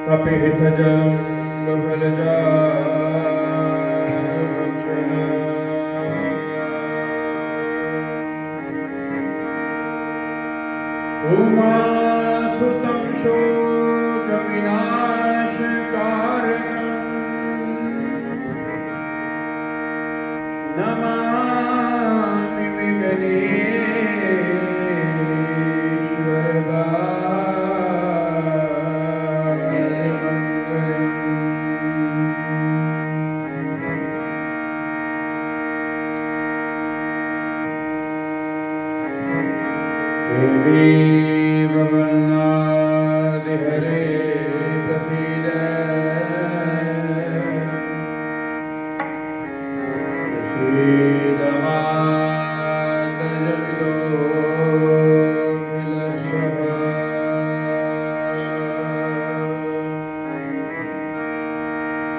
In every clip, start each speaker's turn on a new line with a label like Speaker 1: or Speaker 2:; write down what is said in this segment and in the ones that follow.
Speaker 1: कपिहितजं बफलजारभक्षः उमासुतं शोकविनाशकारणं नमामि विघ्नेश्वरबालमङ्गलम्। देवी हरे प्रसीद प्रसीद मातर्जपितोऽखिलशः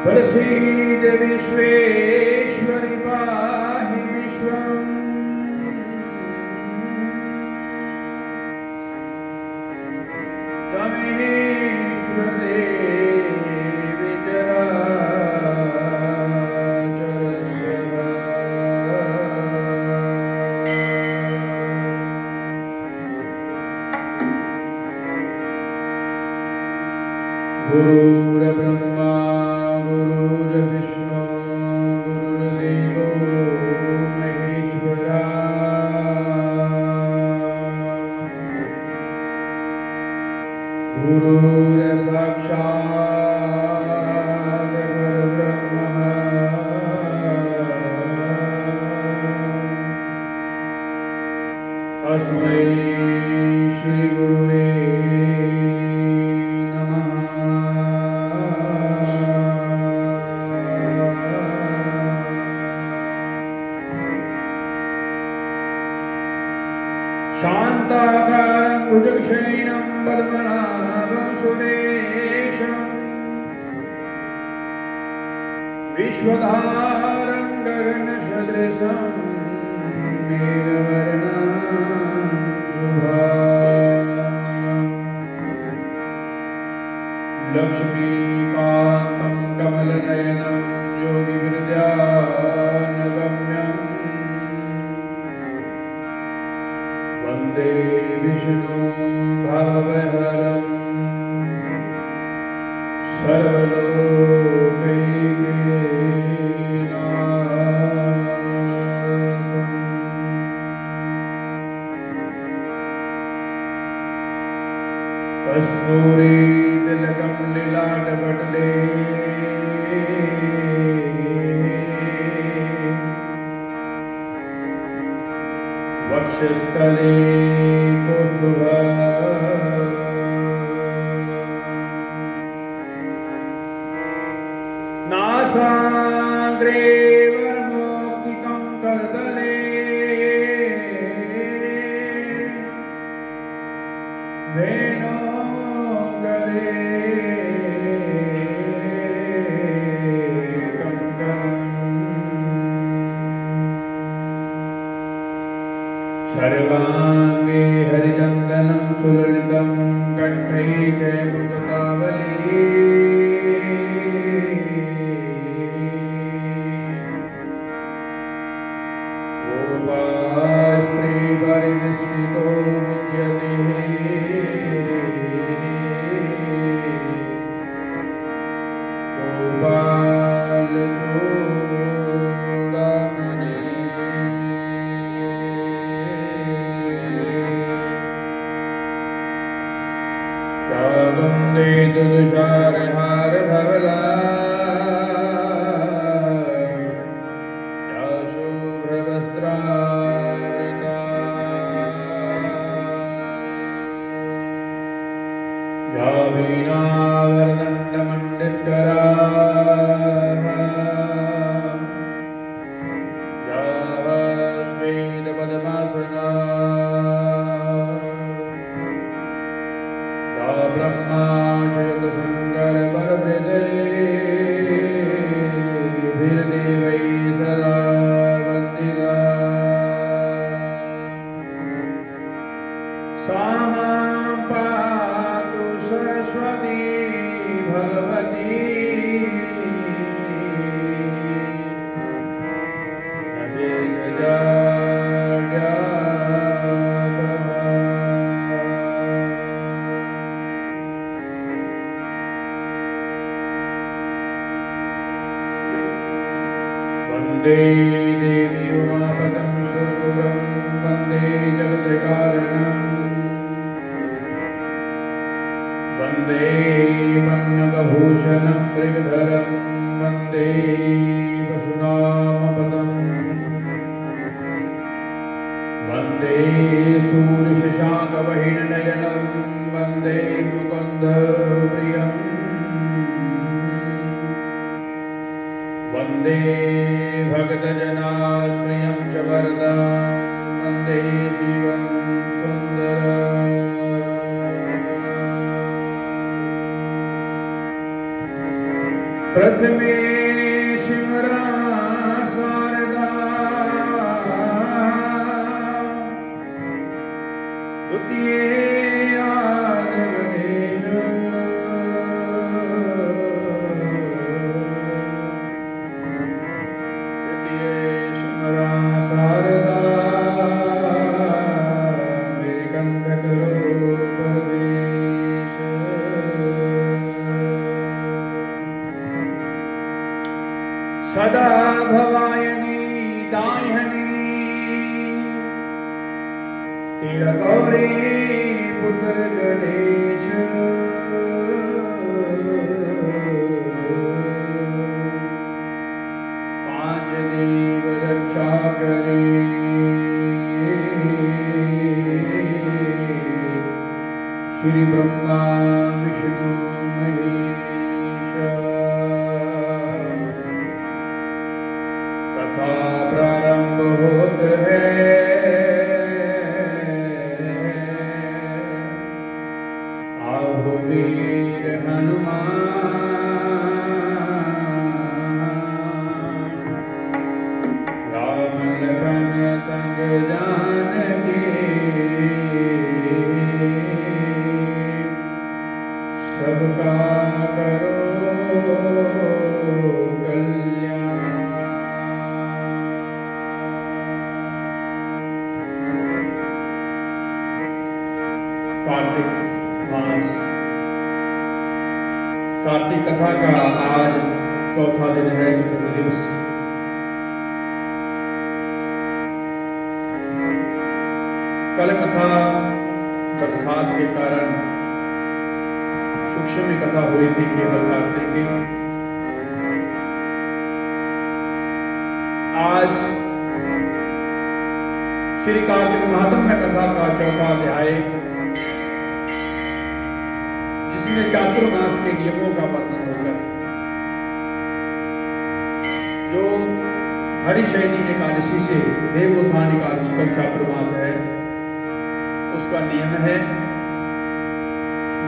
Speaker 1: प्रसीद विश्वेश्वरि पाहि विश्वम् तमेश्वर देवी चराचरस्य गुरुर्ब्रह्मा गुरुर्विष्णु गुरुर्देवो महेश्वरा गुरुर्साक्षात् परब्रह्म तस्मै श्री गुरुवे शान्ताकारं भुजगशयनं पद्मनाभं सुरेशं विश्वधारं गगनसदृशं मेघवर्णं शुभांगं लक्ष्मीकान्तं कमलनयनं योगिहृदयानगम्यम् वन्दे विष्णु भवहरं सर्वलोकैकनाथं। कस्तूरीतिलकं ललाटपटले वक्षस्थले कौस्तुभः नासाग्रे वरमौक्तिकं करतले वेणोदरे सर्वांगे हरिचन्दनं सुललितं कण्ठे च मृगतावली गोपास्त्रीपरिवेष्टितो विद्यते गोपालचूडामणि वन्दे तुषारहारधवला या शुभ्रवस्त्रावृता या वीणावरदण्डमण्डितकरा या श्वेतपद्मासना या ब्रह्मा चैतशङ्कर परहृदयभिर्देवैः सदा वन्दिता सा मां पातु सरस्वती भगवती नशेष जाड्या वन्दे देवी उमापदं सुरगुरुं वन्दे जगत्कारणम् वन्दे पन्नगभूषणं मृगधरं वन्दे वसुनामपदं वन्दे सूर्यशशाङ्कवहिननयनं वन्दे मुकुन्दप्रियम् वन्दे भक्तजनाश्रयं च वरदं वन्दे शिवं सुन्दरम् प्रथमे शिवरा शारदा द्वितीये आदिगणेश तृतीये शिवरा शारदा मेरे कंठ करो परवेश सदा भवायनी दायनी तिलकौरी पुत्र गणेश पांच देव रक्षा करे श्री ब्रह्मा विष्णु महेश कथा प्रारंभ होत है आओ वीर हनुमान राम लखन संग जानकी सबका करो कल्याण। कार्तिक मास कार्तिक कथा का आज चौथा दिन है, चतुर्थ दिवस। कल कथा बरसात के कारण सूक्ष्म कथा हुई थी केवल कार्तिक की। आज श्री कार्तिक महात्म्य कथा का चौथा अध्याय, जिसमें चातुर्मास के नियमों का वर्णन होता है। जो हरिशयनी एकादशी से देवोत्थान एकादशी तक चातुर्मास है, उसका नियम है।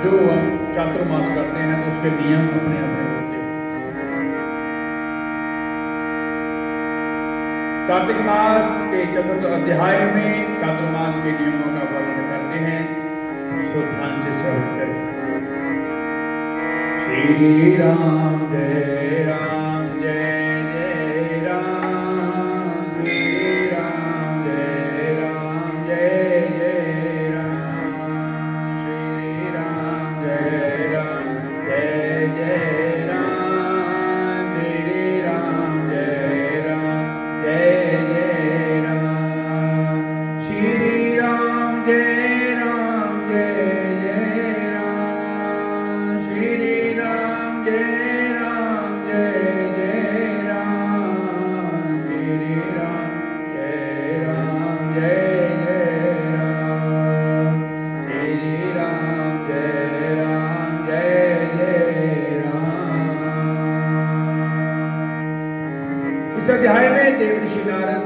Speaker 1: जो हम चातुर्मास करते हैं तो उसके नियम अपने अपने होते हैं। कार्तिक मास के चतुर्थ अध्याय में चातुर्मास के नियमों का वर्णन करते हैं, सो ध्यान से श्रवण करें। श्री राम जय राम जय जय राम, श्री राम जय राम जय जय राम, श्री राम जय राम जय जय राम, श्री राम जय राम जय जय राम, श्री राम जय राम जय जय राम, श्री राम जय राम जय जय राम, श्री राम जय राम जय जय राम, श्री राम जय राम जय जय राम। इस अध्याय में देवर्षि नारद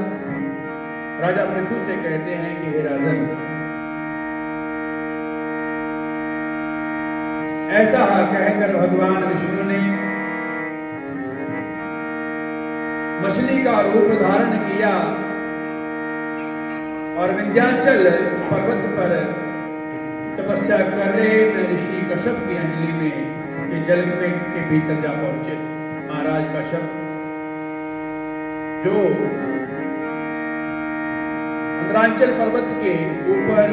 Speaker 1: राजा पृथु से कहते हैं कि हे राजन, ऐसा कहकर भगवान विष्णु ने मछली का रूप धारण किया और विंध्याचल पर्वत पर तपस्या कर रहे ऋषि कश्यप की अंजलि में के जल के भीतर जा पहुंचे। महाराज कश्यप जो अंतरांचल पर्वत के ऊपर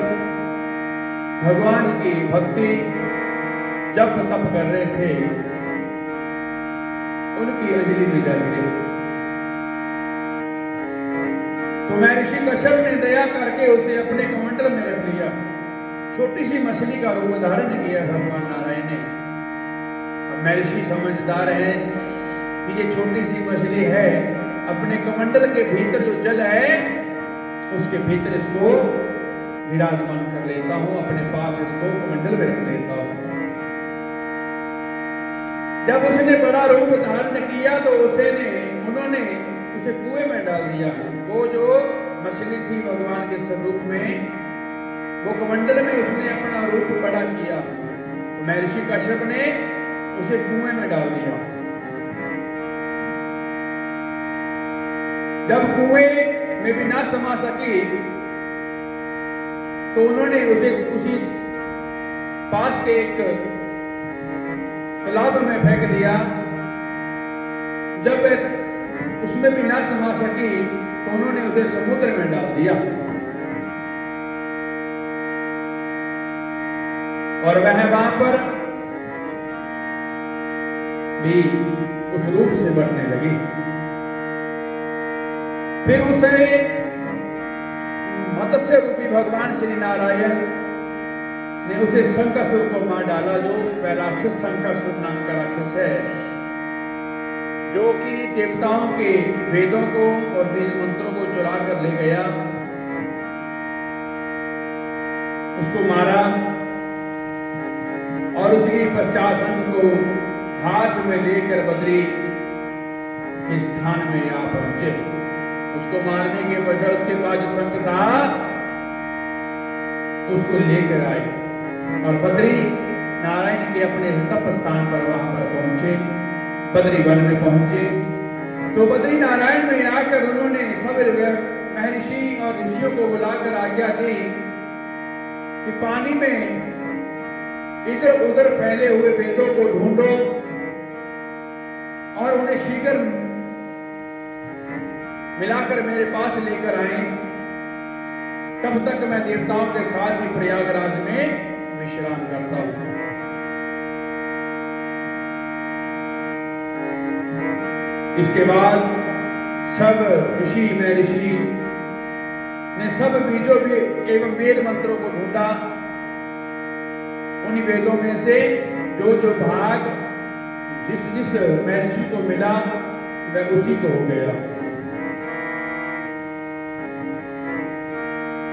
Speaker 1: भगवान की भक्ति जप तप कर रहे थे, उनकी अंजलि में जा गिरे। तो महर्षि कश्यप ने दया करके उसे अपने कमंडल में रख लिया। छोटी सी मछली का रूप धारण किया भगवान नारायण ने। अब महर्षि समझदार हैं कि ये छोटी सी मछली है, अपने कमंडल के भीतर जो जल है उसके भीतर इसको विराजमान कर लेता हूं, अपने पास इसको कमंडल में रख लेता हूं। जब उसने बड़ा रूप धारण किया तो उन्होंने उसे कुएं में डाल दिया। वो जो मछली थी भगवान के स्वरूप में, वो कमंडल में उसने अपना रूप बड़ा किया। तो महर्षि कश्यप ने उसे कुएं में डाल दिया। जब कुएं में भी ना समा सकी तो उन्होंने उसे उसी पास के एक तालाब में फेंक दिया। जब उसमें भी ना समा सकी तो उन्होंने उसे समुद्र में डाल दिया और वह वहां पर भी उस रूप से बढ़ने लगी। फिर उसे मत्स्य रूपी भगवान श्री नारायण ने उसे शंकासुर को मार डाला। जो वह राक्षस शंकासुर नाम का राक्षस है, जो कि देवताओं के वेदों को और बीज मंत्रों को चुरा कर ले गया। उसको मारा और उसके पश्चात अंग को हाथ में लेकर बद्री के स्थान में यहाँ पहुंचे। उसको मारने के बजाय उसके बाद जो शंख था उसको लेकर आए और बद्री नारायण के अपने तप स्थान पर वहां पर पहुंचे, बद्री वन में पहुंचे। तो बद्री नारायण में आकर उन्होंने सब महर्षि और ऋषियों को बुलाकर आज्ञा दी कि पानी में इधर उधर फैले हुए वेदों को ढूंढो और उन्हें शीघ्र मिलाकर मेरे पास लेकर आए, तब तक मैं देवताओं के साथ ही प्रयागराज में विश्राम करता हूं। इसके बाद सब ऋषि महर्षि ने सब बीजों एवं वेद मंत्रों को ढूंढा। उन्हीं वेदों में से जो जो भाग जिस जिस महर्षि को मिला वह उसी को हो गया।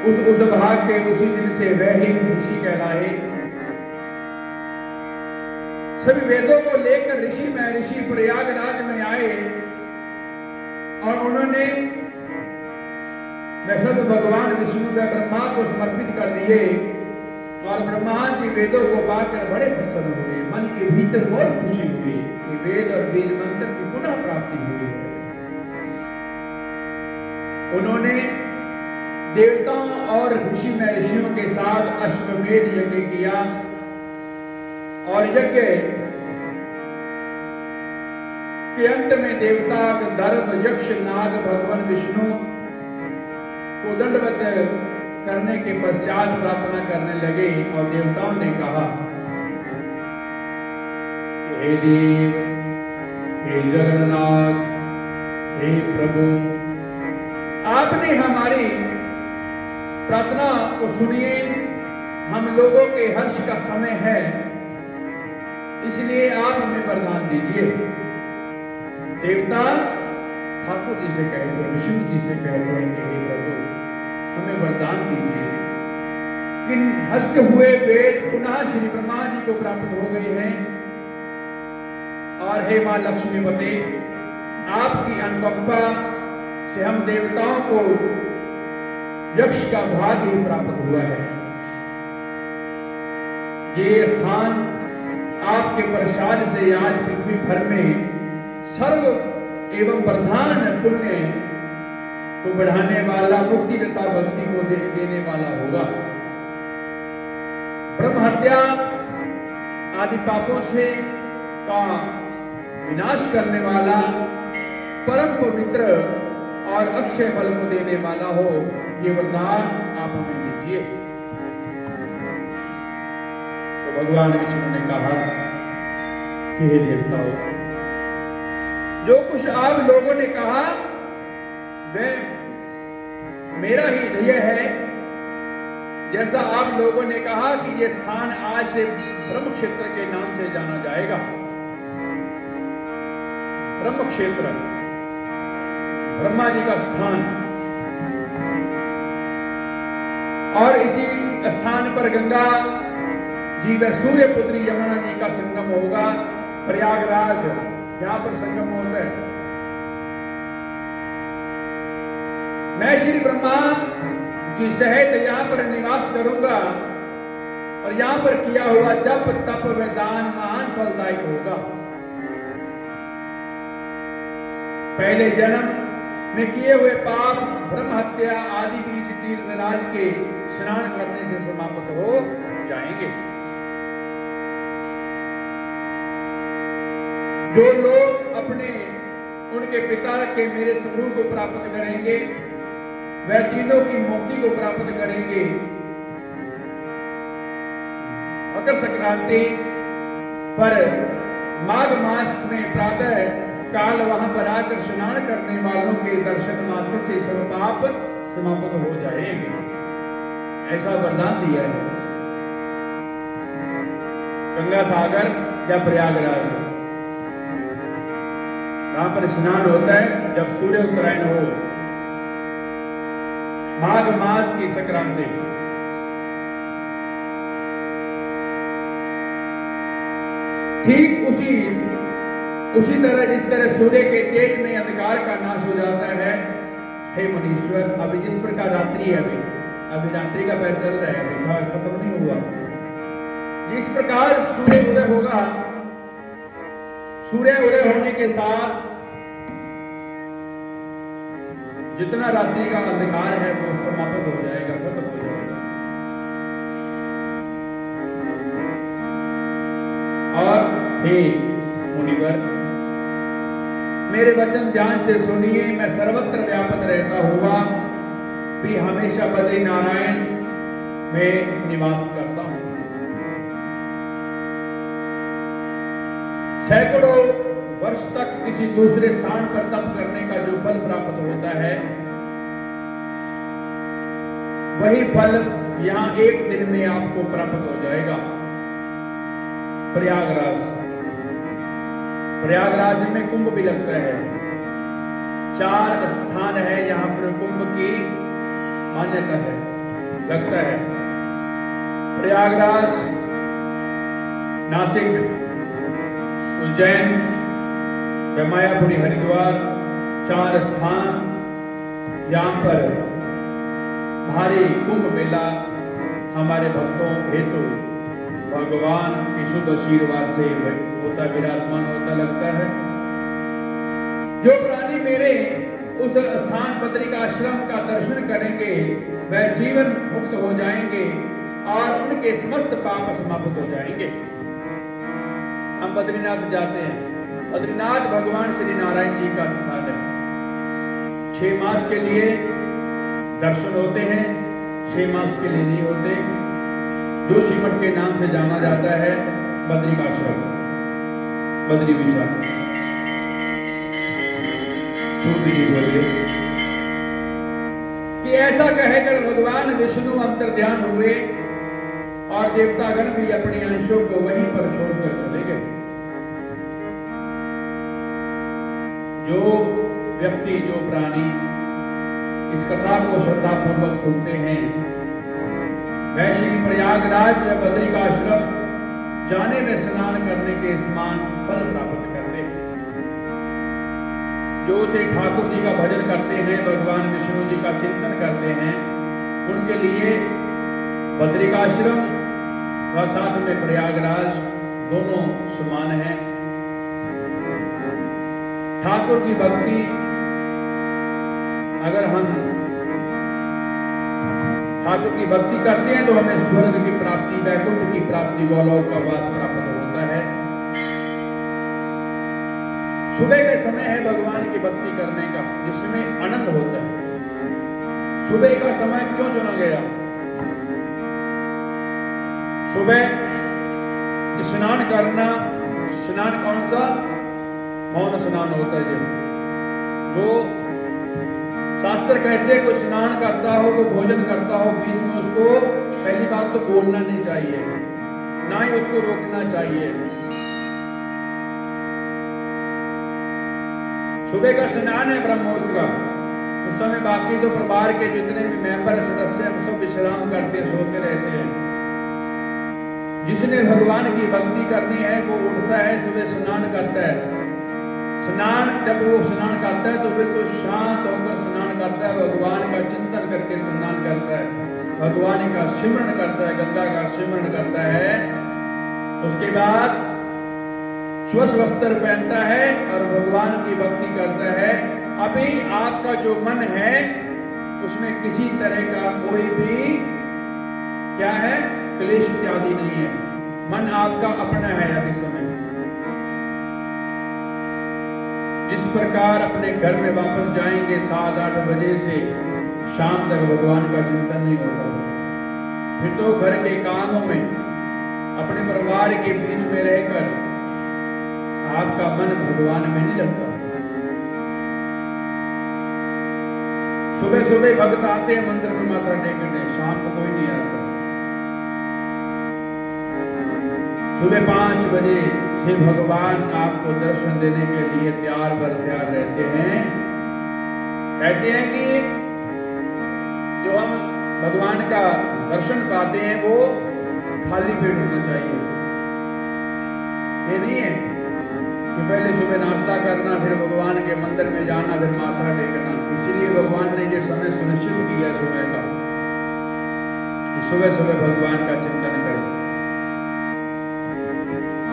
Speaker 1: उस भाग के उसी दिन से वह ही ऋषि कहलाए। सभी वेदों को लेकर ऋषि महर्षि प्रयागराज में आए और उन्होंने वह सब भगवान विष्णु व ब्रह्मा को समर्पित कर दिए और ब्रह्मा जी वेदों को पाकर बड़े प्रसन्न हुए। मन के भीतर बहुत खुशी हुई कि वेद और बीज मंत्र की पुनः प्राप्ति हुई है। उन्होंने देवताओं और ऋषि महर्षियों के साथ अश्वमेध यज्ञ किया और यज्ञ के अंत में देवता गंधर्व यक्ष नाग भगवान विष्णु को दंडवत करने के पश्चात प्रार्थना करने लगे और देवताओं ने कहा, हे देव, हे जगन्नाथ, हे प्रभु, आपने हमारी प्रार्थना को सुनिए। हम लोगों के हर्ष का समय है, इसलिए आप हमें वरदान दीजिए। देवता ठाकुर जी से कहते हैं, विष्णु जी से कहते हैं कि हे प्रभु, हमें वरदान दीजिए कि हस्त हुए वेद पुनः श्री ब्रह्मा जी को प्राप्त हो गए हैं और हे मां लक्ष्मीपते, आपकी अनुकंपा से हम देवताओं को यक्ष का भाग ही प्राप्त हुआ है। ये स्थान आपके प्रसाद से आज पृथ्वी भर में सर्व एवं प्रधान पुण्य को बढ़ाने वाला, मुक्ति तथा भक्ति को देने वाला होगा। ब्रह्म हत्या आदि पापों से का विनाश करने वाला, परम पवित्र और अक्षय फल को देने वाला हो, ये वरदान आप हमें दीजिए। तो भगवान विष्णु ने कहा कि हे देवताओं, जो कुछ आप लोगों ने कहा वह मेरा ही ध्येय है। जैसा आप लोगों ने कहा कि यह स्थान आज से ब्रह्म क्षेत्र के नाम से जाना जाएगा। ब्रह्म क्षेत्र, ब्रह्मा जी का स्थान, और इसी स्थान पर गंगा जी व सूर्य पुत्री यमुना जी का संगम होगा। प्रयागराज, यहां पर संगम होता है। मैं श्री ब्रह्मा जी सहित यहां पर निवास करूंगा और यहां पर किया हुआ जप तप व दान महान फलदायक होगा। पहले जन्म में किए हुए पाप, ब्रह्म हत्या आदि बीज तीर्थराज के स्नान करने से समाप्त हो जाएंगे। जो लोग अपने उनके पिता के मेरे स्वरूप को प्राप्त करेंगे वह तीनों की मुक्ति को प्राप्त करेंगे। मकर संक्रांति पर माघ मास में प्रातः काल वहां पर आकर स्नान करने वालों के दर्शन मात्र से सब पाप समाप्त हो जाएंगे, ऐसा वरदान दिया है। गंगा सागर या प्रयागराज, वहां पर स्नान होता है जब सूर्य उत्तरायण हो, माघ मास की संक्रांति। ठीक उसी तरह जिस तरह सूर्य के तेज में अंधकार का नाश हो जाता है, हे मुनीश्वर, अभी जिस प्रकार रात्रि है, अभी रात्रि का पैर चल रहा है, अभी खत्म नहीं हुआ। जिस प्रकार सूर्य उदय होगा, सूर्य उदय होने के साथ जितना रात्रि का अंधकार है वो समाप्त हो जाएगा, खत्म हो जाएगा। और हे मुनिवर, मेरे वचन ध्यान से सुनिए। मैं सर्वत्र व्यापक रहता हुआ भी हमेशा बद्री नारायण में निवास करता हूं। सैकड़ों वर्ष तक किसी दूसरे स्थान पर तप करने का जो फल प्राप्त होता है, वही फल यहां एक दिन में आपको प्राप्त हो जाएगा। प्रयागराज में कुंभ भी लगता है। 4 स्थान है यहां पर कुंभ की मान्यता है, लगता है। प्रयागराज, नासिक, उज्जैन, मायापुरी, हरिद्वार, 4 स्थान यहां पर भारी कुंभ मेला हमारे भक्तों हेतु भगवान की शुभ आशीर्वाद से होता, विराजमान होता लगता है। जो प्राणी मेरे उस स्थान बद्रिकाश्रम का दर्शन करेंगे वह जीवन मुक्त हो जाएंगे और उनके समस्त पाप समाप्त हो जाएंगे। हम बद्रीनाथ जाते हैं। बद्रीनाथ भगवान श्री नारायण जी का स्थान है। 6 मास के लिए दर्शन होते हैं, 6 मास के लिए नहीं होते। जोशीमठ के नाम से जाना जाता है बद्रिकाश्रम, बद्री विशाल। बोलिए कि ऐसा कहकर भगवान विष्णु अंतर्ध्यान हुए और देवतागण भी अपने अंशों को वहीं पर छोड़कर चले गए। जो व्यक्ति, जो प्राणी इस कथा को श्रद्धा पूर्वक सुनते हैं वह श्री प्रयागराज या बद्रिकाश्रम जाने में स्नान करने के समान फल प्राप्त करते हैं। जो श्री ठाकुर जी का भजन करते हैं, भगवान विष्णु जी का चिंतन करते हैं, उनके लिए बद्रिकाश्रम व साथ में प्रयागराज दोनों समान हैं। ठाकुर की भक्ति अगर हम ठाकुर की भक्ति करते हैं तो हमें स्वर्ग की प्राप्ति, वैकुंठ की प्राप्ति, गोलोक का वास प्राप्त होता है। सुबह का समय है भगवान की भक्ति करने का, जिसमें आनंद होता है। सुबह का समय क्यों चुना गया? सुबह स्नान करना, स्नान कौन सा? मौन स्नान होता है। वो शास्त्र कहते हैं कोई स्नान करता हो, कोई भोजन करता हो, बीच में उसको पहली बात तो बोलना नहीं चाहिए, ना ही उसको रोकना चाहिए। सुबह का स्नान है ब्रह्म मुहूर्त का, उस समय बाकी तो परिवार के जितने भी मेंबर सदस्य हैं सब विश्राम करते हैं, सोते रहते हैं। जिसने भगवान की भक्ति करनी है वो उठता है, सुबह स्नान करता है। स्नान जब वो स्नान करता है तो बिल्कुल शांत होकर स्नान करता है, भगवान का चिंतन करके स्नान करता है, भगवान का सिमरण करता है, गंगा का सिमरण करता है। उसके बाद स्वच्छ वस्त्र पहनता है और भगवान की भक्ति करता है। अभी आपका जो मन है उसमें किसी तरह का कोई भी क्या है, क्लेश इत्यादि नहीं है। मन आपका अपना है अभी समय। जिस प्रकार अपने घर में वापस जाएंगे 7-8 बजे से शाम तक भगवान का चिंतन नहीं होता, फिर तो घर के कामों में अपने परिवार के बीच में रहकर आपका मन भगवान में नहीं लगता। सुबह सुबह भक्त आते हैं मंदिर में माथा टेकने, शाम को कोई नहीं आता। सुबह 5 बजे से भगवान आपको दर्शन देने के लिए तैयार बर तैयार रहते हैं। कहते हैं कि जो हम भगवान का दर्शन पाते हैं वो खाली पेट होना चाहिए। ये नहीं है कि पहले सुबह नाश्ता करना, फिर भगवान के मंदिर में जाना, फिर माथा टेकना। इसीलिए भगवान ने ये समय सुनिश्चित किया सुबह का, कि सुबह सुबह भगवान का चिंतन करें।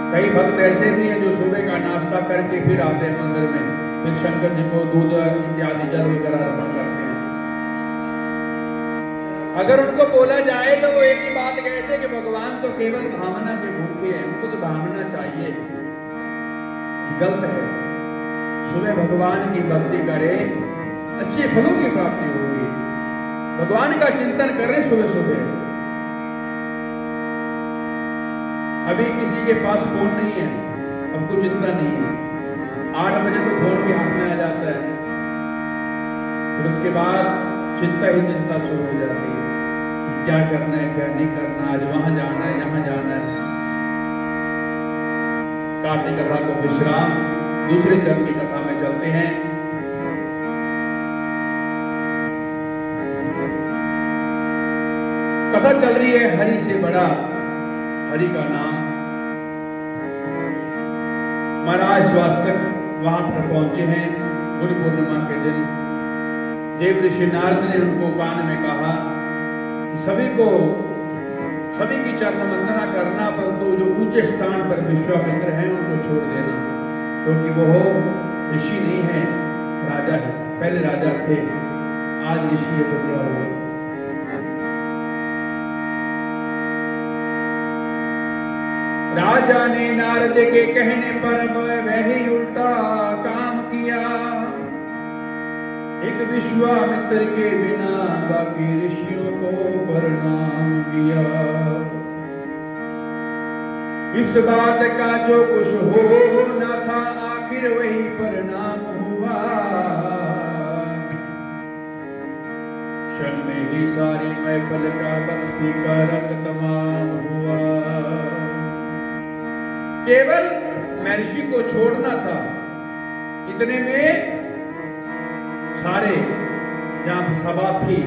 Speaker 1: कई भक्त ऐसे भी हैं जो सुबह का नाश्ता करके फिर आते हैं मंदिर में, फिर शंकर जी को दूध इत्यादि जल वगैरह अर्पण करते हैं। अगर उनको बोला जाए तो वो एक ही बात कहते हैं कि भगवान तो केवल भावना के भूखे हैं, उनको तो भावना चाहिए। गलत है। सुबह भगवान की भक्ति करें, अच्छे फलों की प्राप्ति होगी। भगवान का चिंतन करें सुबह सुबह। अभी किसी के पास फोन नहीं है, अब कोई चिंता नहीं है। 8 बजे तो फोन भी हाथ में आ जाता है, फिर उसके बाद चिंता ही चिंता शुरू हो जाती है, क्या करना है क्या नहीं करना, आज वहां जाना है यहाँ जाना है। कार्तिक कथा को विश्राम, दूसरे चरण की कथा में चलते हैं। कथा चल रही है हरि से बड़ा, हरि का नाम। महाराज स्वास्थक वहां पर पहुंचे हैं गुरु पूर्णिमा के दिन। देव ऋषि नारद ने उनको कान में कहा कि सभी की चरण वंदना करना, परंतु जो ऊंचे स्थान पर विश्वामित्र हैं उनको छोड़ देना, क्योंकि वो ऋषि नहीं है, राजा है। पहले राजा थे, आज ऋषि बदला हुआ। राजा ने नारद के कहने पर वही उल्टा काम किया, एक विश्वामित्र के बिना बाकी ऋषियों को प्रणाम किया। इस बात का जो कुछ होना था आखिर वही परिणाम हुआ। क्षण में ही सारी महफिल का बस्ती का रंग तमाम हुआ। केवल महर्षि को छोड़ना था, इतने में सारे जहां सभा थी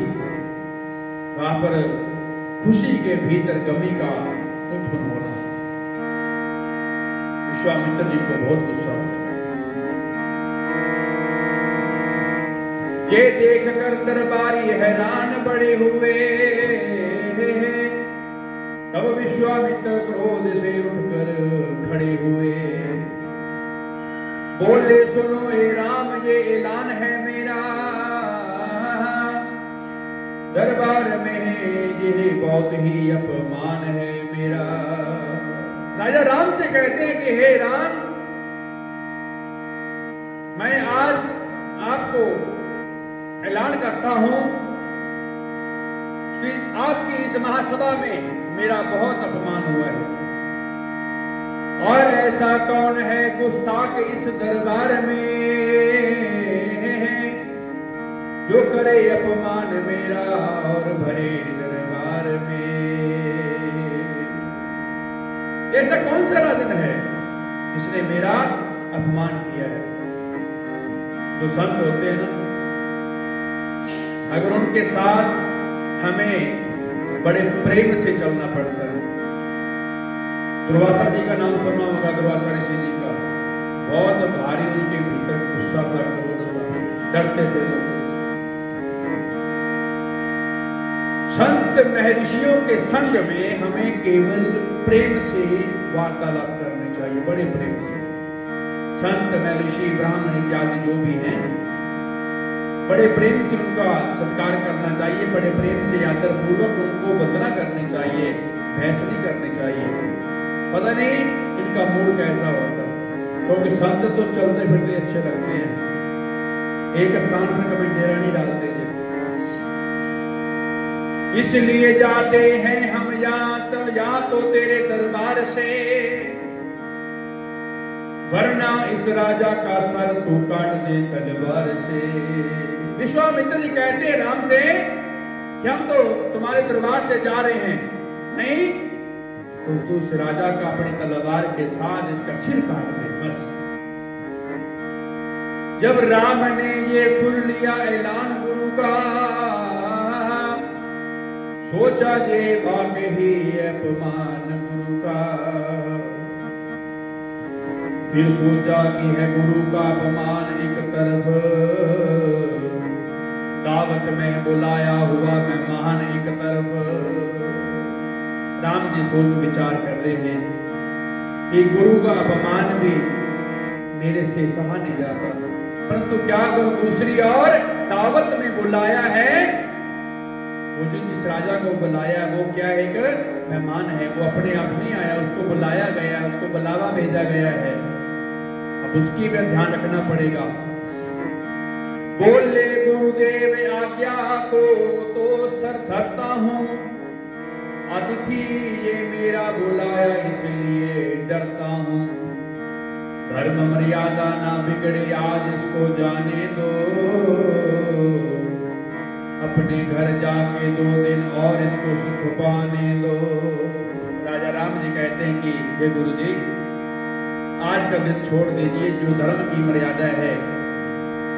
Speaker 1: वहां पर खुशी के भीतर गमी का उत्पन्न हो रहा। विश्वामित्र जी को बहुत गुस्सा हो गया। ये देखकर दरबारी हैरान बड़े हुए, तब विश्वामित्र क्रोध से उठकर खड़े हुए, बोले सुनो ए राम, ये ऐलान है मेरा, दरबार में ये बहुत ही अपमान है मेरा। राजा राम से कहते हैं कि हे राम, मैं आज आपको ऐलान करता हूं कि आपकी इस महासभा में मेरा बहुत अपमान हुआ है, और ऐसा कौन है गुस्ताख इस दरबार में जो करे अपमान मेरा और भरे दरबार में। ऐसा कौन सा राजन है जिसने मेरा अपमान किया है? जो संत होते हैं ना, अगर उनके साथ हमें बड़े प्रेम से चलना पड़ता है। दुर्वासा जी का नाम सुना होगा, दुर्वासा ऋषि जी का। बहुत भारी उनके भीतर गुस्सा था, क्रोध था, डरते थे लोग। संत महर्षियों के संग में हमें केवल प्रेम से वार्तालाप करनी चाहिए, बड़े प्रेम से। संत महर्षि ब्राह्मण इत्यादि जो भी हैं, बड़े प्रेम से उनका सत्कार करना चाहिए, बड़े प्रेम से आदर पूर्वक उनको वंदना करनी चाहिए, भैंसनी करनी चाहिए। पता नहीं इनका मूड कैसा होता, क्योंकि संत तो चलते फिरते अच्छे लगते हैं, एक स्थान पर कभी डेरा नहीं डालते थे। इसलिए जाते हैं हम या तो तेरे दरबार से, वरना इस राजा का सर तू काट दे तलवार से। विश्वामित्र जी कहते हैं राम से कि हम तो तुम्हारे दरबार से जा रहे हैं, नहीं तो तू उस राजा का अपनी तलवार के साथ इसका सिर काट दे बस। जब राम ने ये सुन लिया ऐलान गुरु का, सोचा जे वाकई अपमान गुरु का। फिर सोचा कि है गुरु का अपमान एक तरफ, दावत में बुलाया हुआ मेहमान एक तरफ। राम जी सोच विचार कर रहे हैं कि गुरु का अपमान भी मेरे से सहा नहीं जाता, परंतु क्या करूं, दूसरी ओर दावत में बुलाया है, वो जो जिस राजा को बुलाया वो क्या है, एक मेहमान है, वो अपने आप नहीं आया, उसको बुलाया गया, उसको बुलावा भेजा गया है। अब उसकी भी ध्यान रखना पड़ेगा। बोले गुरुदेव आज्ञा को तो सर धरता हूं, अतिथि ये मेरा बुलाया इसलिए डरता हूं। धर्म मर्यादा ना बिगड़े आज इसको जाने दो, अपने घर जाके 2 दिन और इसको सुख पाने दो। राजा राम जी कहते हैं कि हे गुरु जी, आज का दिन छोड़ दीजिए, जो धर्म की मर्यादा है।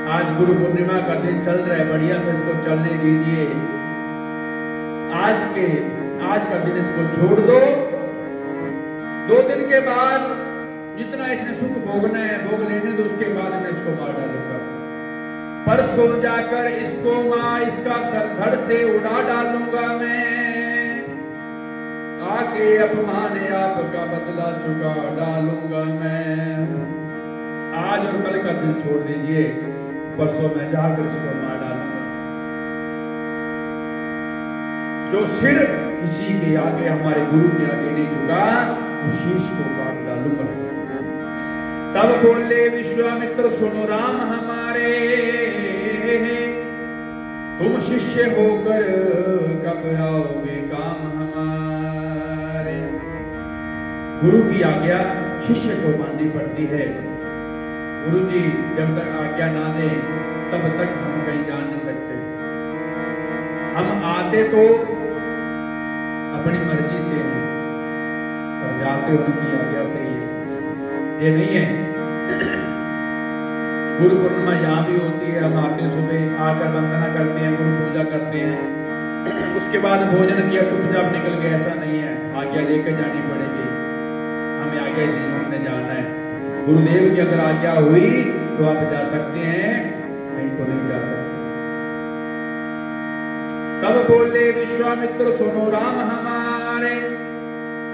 Speaker 1: आज गुरु पूर्णिमा का दिन चल रहा है, बढ़िया से इसको चलने दीजिए। आज का दिन इसको छोड़ दो, 2 दिन के बाद जितना इसने सुख भोगना है भोग लेने दो, उसके बाद मैं इसको मार डालूंगा। परसों जाकर इसको मां इसका सर धड़ से उड़ा डालूंगा मैं, आके अपमान आपका बदला चुका डालूंगा मैं। आज और कल का दिन छोड़ दीजिए, परसों मैं जाकर इसको मार डालूंगा। जो सिर किसी के आगे, हमारे गुरु के आगे नहीं झुका, उस शीश को काट डालूंगा। तब बोले विश्वामित्र सुनो राम हमारे, तुम शिष्य होकर कब आओगे काम हमारे। गुरु की आज्ञा शिष्य को माननी पड़ती है। गुरु जी जब तक आज्ञा ना दे तब तक हम कहीं जा नहीं सकते। हम आते तो अपनी मर्जी से हैं, और जाते उनकी आज्ञा से ही है। ये नहीं है गुरु पूर्णिमा यहाँ भी होती है, हम आते सुबह आकर वंदना करते हैं, गुरु पूजा करते हैं, उसके बाद भोजन किया चुपचाप निकल गए, ऐसा नहीं है। आज्ञा लेकर जानी पड़ेगी, हमें आज्ञा दी, हमने जाना है। गुरुदेव की अगर आज्ञा हुई तो आप जा सकते हैं, नहीं तो नहीं जा सकते। तब बोले विश्वामित्र सुनो राम हमारे,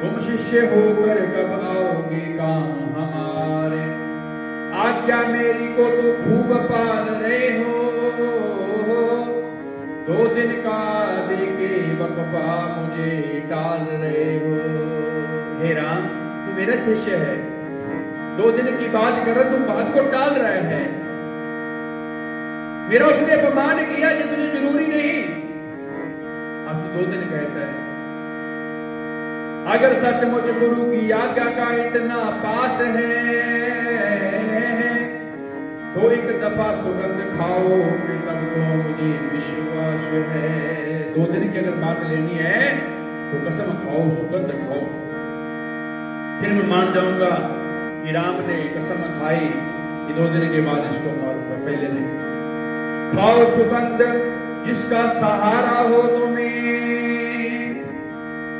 Speaker 1: तुम शिष्य होकर कब आओगे काम हमारे। आज्ञा मेरी को तो खूब पाल रहे हो, 2 दिन का देके वक्फा मुझे टाल रहे हो। हे राम, तू मेरा शिष्य है, 2 दिन की बात कर रहा, तुम बात को टाल रहे हैं। मेरा उसने अपमान किया, ये तुझे जरूरी नहीं। अब तो 2 दिन कहता है, अगर सचमुच गुरु की आज्ञा का इतना पास है तो एक दफा सुगंध खाओ कि तब तो मुझे विश्वास है। 2 दिन की अगर बात लेनी है तो कसम खाओ, सुगंध खाओ, फिर मैं मान जाऊंगा कि राम ने कसम खाई कि 2 दिन के बाद इसको मारूंगा, पहले नहीं। खाओ सुगंध जिसका सहारा हो तुम्हें,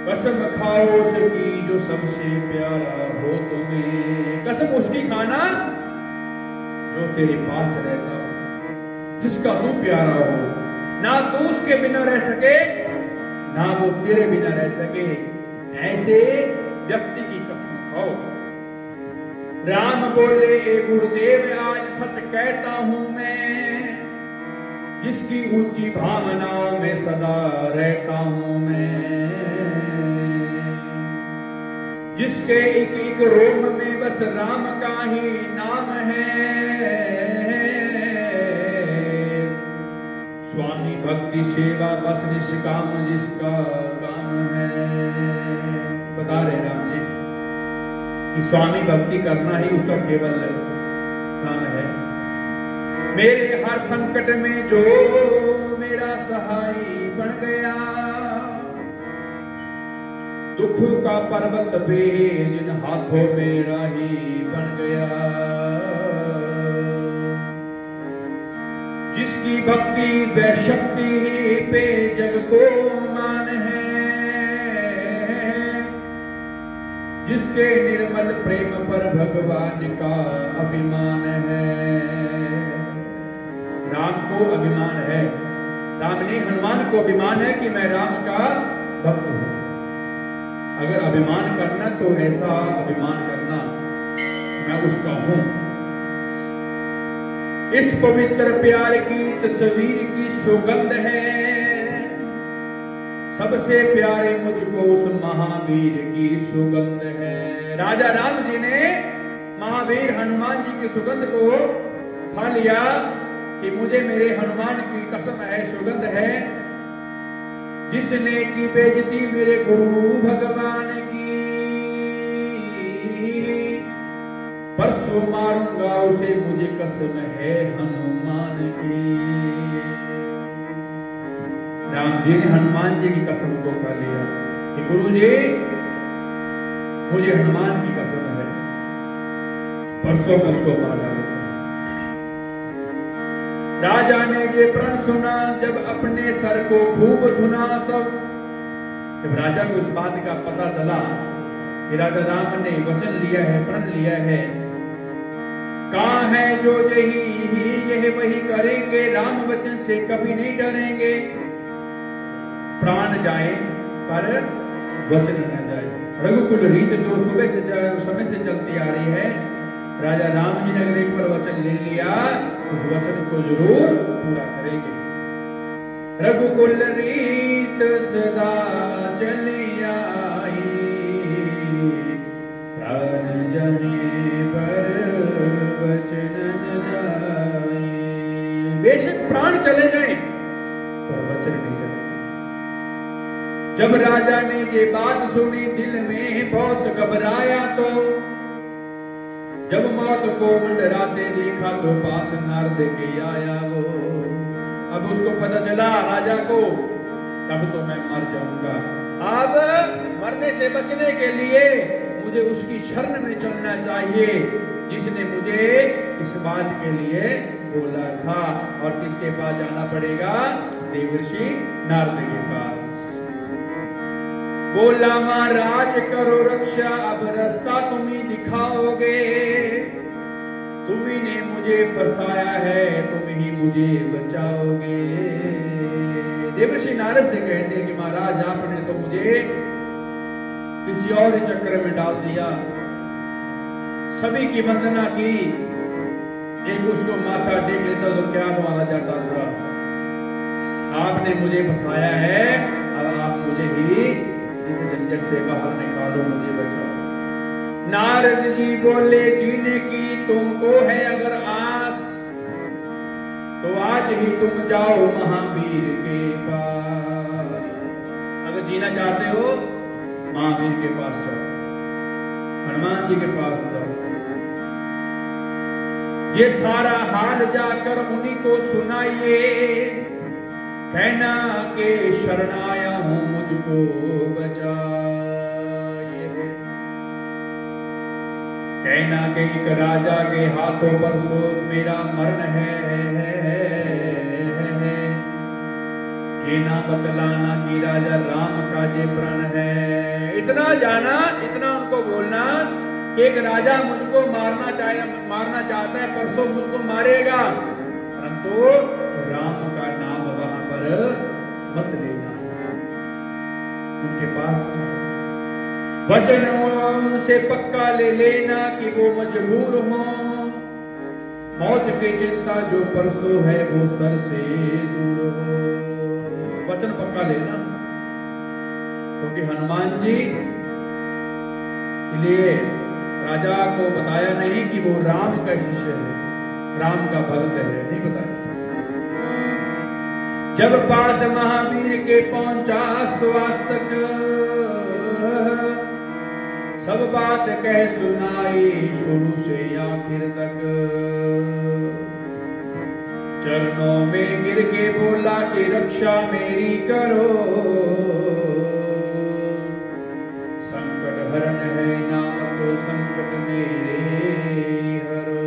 Speaker 1: कसम खाओ उसकी जो सबसे प्यारा हो तुम्हें। कसम उसकी खाना जो तेरे पास रहता हो, जिसका तू प्यारा हो, ना तू उसके बिना रह सके ना वो तेरे बिना रह सके, ऐसे व्यक्ति की कसम खाओ। राम बोले, ए गुरुदेव आज सच कहता हूं मैं, जिसकी ऊंची भावनाओं में सदा रहता हूं मैं, जिसके एक एक रोम में बस राम का ही नाम है। स्वामी भक्ति सेवा बस निष्काम जिसका काम है। बता रहे राम जी कि स्वामी भक्ति करना ही उसका केवल काम है। मेरे हर संकट में जो मेरा सहाय बन गया, दुख का पर्वत पे जिन हाथों मेरा ही बन गया, जिसकी भक्ति व शक्ति पे जग को मान है, जिसके निर्मल प्रेम पर भगवान का अभिमान है। राम को अभिमान है, राम ने हनुमान को अभिमान है कि मैं राम का भक्त हूं। अगर अभिमान करना तो ऐसा अभिमान करना मैं उसका हूं। इस पवित्र प्यार की तस्वीर की सुगंध है, सबसे प्यारे मुझको उस महावीर की सुगंध है। राजा राम जी ने महावीर हनुमान जी की सुगंध को खा लिया कि मुझे मेरे हनुमान की कसम है, सुगंध है, जिसने की बेइज्जती मेरे गुरु भगवान की, परसों मारूंगा उसे, मुझे कसम है हनुमान की। राम जी ने हनुमान जी की कसम को खा लिया कि गुरु जी मुझे हनुमान की कसम है, परसों मैं उसको मार डालूंगा। राजा ने ये प्रण सुना जब अपने सर को खूब धुना सब। जब राजा को इस बात का पता चला कि राजा राम ने वचन लिया है, प्रण लिया है, कहा है जो यही वही करेंगे, राम वचन से कभी नहीं डरेंगे। प्राण जाए पर वचन न जाए। रघुकुल रीत जो समय से चलती आ रही है, राजा राम जी ने अगर एक बार वचन ले लिया उस वचन को जरूर पूरा करेंगे। रघुकुल रीत सदा चली आई, प्राण जाए पर वचन न जाए। बेशक प्राण चले जाए पर वचन नहीं जाए। जब राजा ने ये बात सुनी दिल में बहुत घबराया, तो जब मौत को मंडराते देखा तो पास नारद के आया वो। अब उसको पता चला राजा को, तब तो मैं मर जाऊंगा। अब मरने से बचने के लिए मुझे उसकी शरण में चलना चाहिए जिसने मुझे इस बात के लिए बोला था। और किसके पास जाना पड़ेगा? देवर्षि नारद के पास। बोला महाराज करो रक्षा, अब रास्ता तुम ही दिखाओगे। तुम ही ने मुझे फंसाया है, तुम ही मुझे बचाओगे। देवर्षि नारद से कहते हैं कि महाराज आपने तो मुझे किसी और चक्कर में डाल दिया। सभी की वंदना की, एक उसको माथा टेक लेता तो क्या तुम्हारा जाता था। आपने मुझे फंसाया है, अब आप मुझे ही इस झंझट से बाहर निकालो, मुझे बचाओ। नारद जी बोले जीने की तुमको है अगर आस, तो आज ही तुम जाओ महावीर के पास। अगर जीना चाहते हो महावीर के पास जाओ, हनुमान जी के पास जाओ। ये सारा हाल जाकर उन्हीं को सुनाइए, कहना के शरण आया हूं मुझको बचाइए। कहना के एक राजा के हाथों पर सो मेरा मरण है, ये ना बतलाना कि राजा राम का जे प्रण है। इतना जाना, इतना उनको बोलना कि एक राजा मुझको मारना चाहता है, परसों मुझको मारेगा, परंतु राम का नाम वहां पर मत लेना है। उनके पास वचन उनसे पक्का ले लेना कि वो मजबूर हो, मौत की चिंता जो परसों है वो सर से दूर हो। वचन पक्का लेना, क्योंकि हनुमान जी के लिए राजा को बताया नहीं कि वो राम का शिष्य है, राम का भक्त है, नहीं बताया। जब पास महावीर के पहुंचा स्वास्थक, सब बात कह सुनाई शुरू से आखिर तक। चरणों में गिर के बोला कि रक्षा मेरी करो, संकट हरण है नाम को संकट मेरे हरो।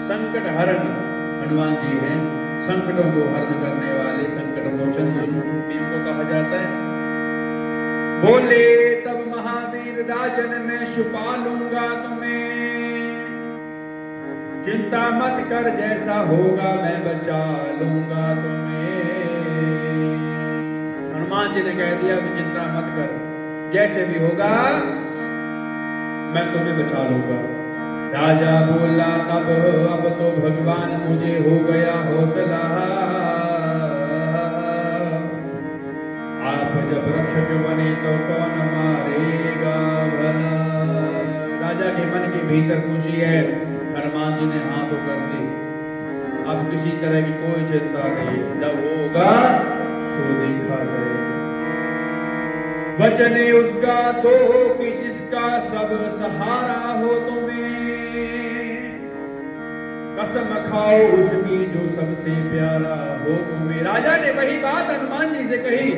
Speaker 1: संकट हरण हनुमान जी हैं, संकटों को हरण करने वाले, संकट मोचन उनको कहा जाता है। बोले तब महावीर राजन मैं छुपा लूंगा तुम्हें, चिंता मत कर जैसा होगा मैं बचा लूंगा तुम्हें। हनुमान जी ने कह दिया कि चिंता मत कर, जैसे भी होगा मैं तुम्हें बचा लूंगा। राजा बोला तब अब तो भगवान मुझे हो गया हौसला, आप जब रक्षक बने तो कौन मारेगा भला। राजा के मन के भीतर खुशी है, हनुमान जी ने हाथ कर दी, अब किसी तरह की कोई चिंता नहीं है, जब होगा सो देखा जाएगा। वचन उसका दो कि जिसका सब सहारा हो तुम्हें, कसम खाओ उसकी जो सबसे प्यारा हो तुम्हें। राजा ने वही बात हनुमान जी से कही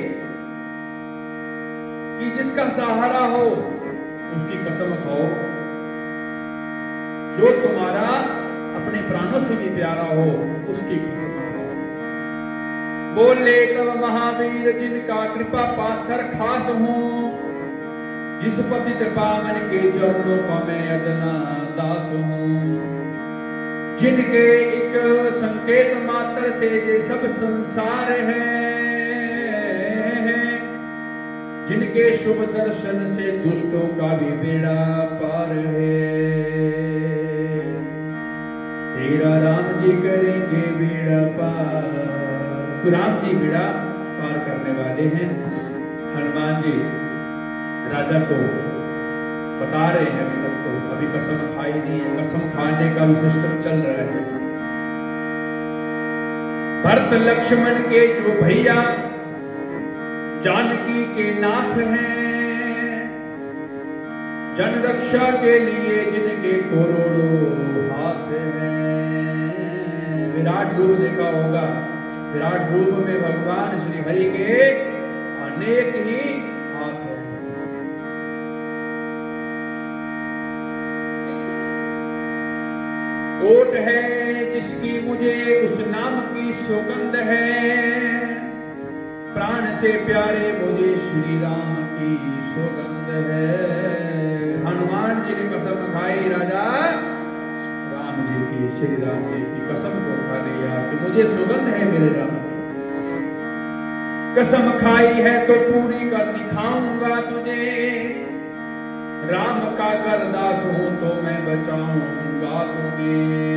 Speaker 1: कि जिसका सहारा हो उसकी कसम खाओ, जो तुम्हारा अपने प्राणों से भी प्यारा हो उसकी कसम खाओ। बोले तब महावीर जिनका कृपा पाथर खास हो, जिस पतित पावन के चरणों का मैं अदना दास हूं, जिनके एक संकेत मात्र से ये सब संसार है, जिनके शुभ दर्शन से दुष्टों का भी बेड़ा पार है। तेरा राम जी करेंगे बेड़ा पार। तो राम जी बेड़ा पार करने वाले हैं। हनुमान जी राजा को बता रहे हैं अभी तक तो अभी कसम खाई नहीं है, कसम खाने का भी सिस्टम चल रहा है। भरत लक्ष्मण के जो भैया जानकी के नाथ हैं, जन रक्षा के लिए जिनके करोड़ों हाथ हैं। विराट रूप देखा होगा, विराट रूप में भगवान श्री हरि के अनेक ही हाथ हैं। ओट है जिसकी मुझे उस नाम की सुगंध है, प्राण से प्यारे मुझे श्री राम की सुगंध है। हनुमान जी ने कसम खाई राजा राम जी की, श्री राम जी की कसम को खा लिया कि मुझे सुगंध है मेरे राम की। कसम खाई है तो पूरी कर दिखाऊंगा तुझे, राम का गरदास हूं तो मैं बचाऊंगा तुम्हें।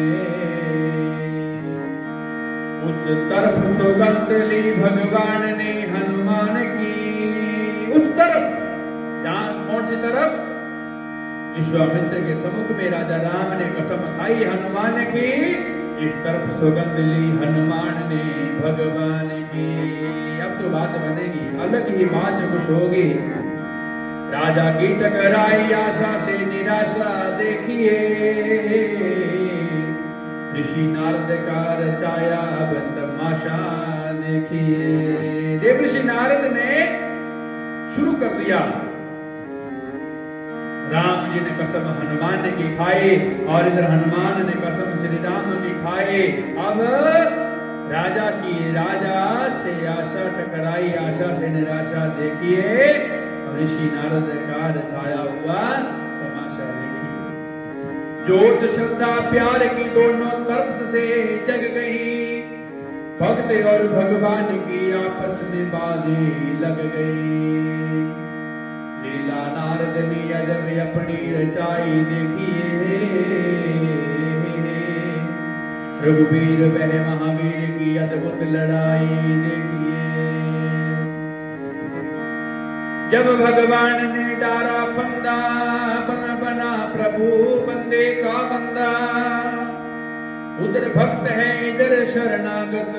Speaker 1: उस तरफ सौगंध ली भगवान ने हनुमान की, उस तरफ, जहां कौन सी तरफ? विश्वामित्र के सम्मुख में राजा राम ने कसम खाई हनुमान की इस तरफ सुगंध ली हनुमान ने भगवान की। अब तो बात बनेगी, अलग ही बात कुछ होगी। राजा की टकराई आशा से निराशा देखिए, ऋषि नारद का रचाया अब तमाशा देखिए। देव ऋषि नारद ने शुरू कर दिया। राम जी ने कसम हनुमान की खाई और इधर हनुमान ने कसम श्री राम की खाई। अब राजा से आशा टकराई, आशा से निराशा देखिए, और ऋषि नारद का रचाया हुआ तमाशा देखिए। जोत श्रद्धा प्यार की दोनों तरफ से जग गई, भक्त और भगवान की आपस में बाजी लग गई। लीला नारद ने अजब अपनी रचाई देखिए, रघुवीर वह महावीर की अद्भुत लड़ाई देखिए। जब भगवान ने डारा फंदा, बना प्रभु बंदे का बंदा। उधर भक्त है इधर शरणागत,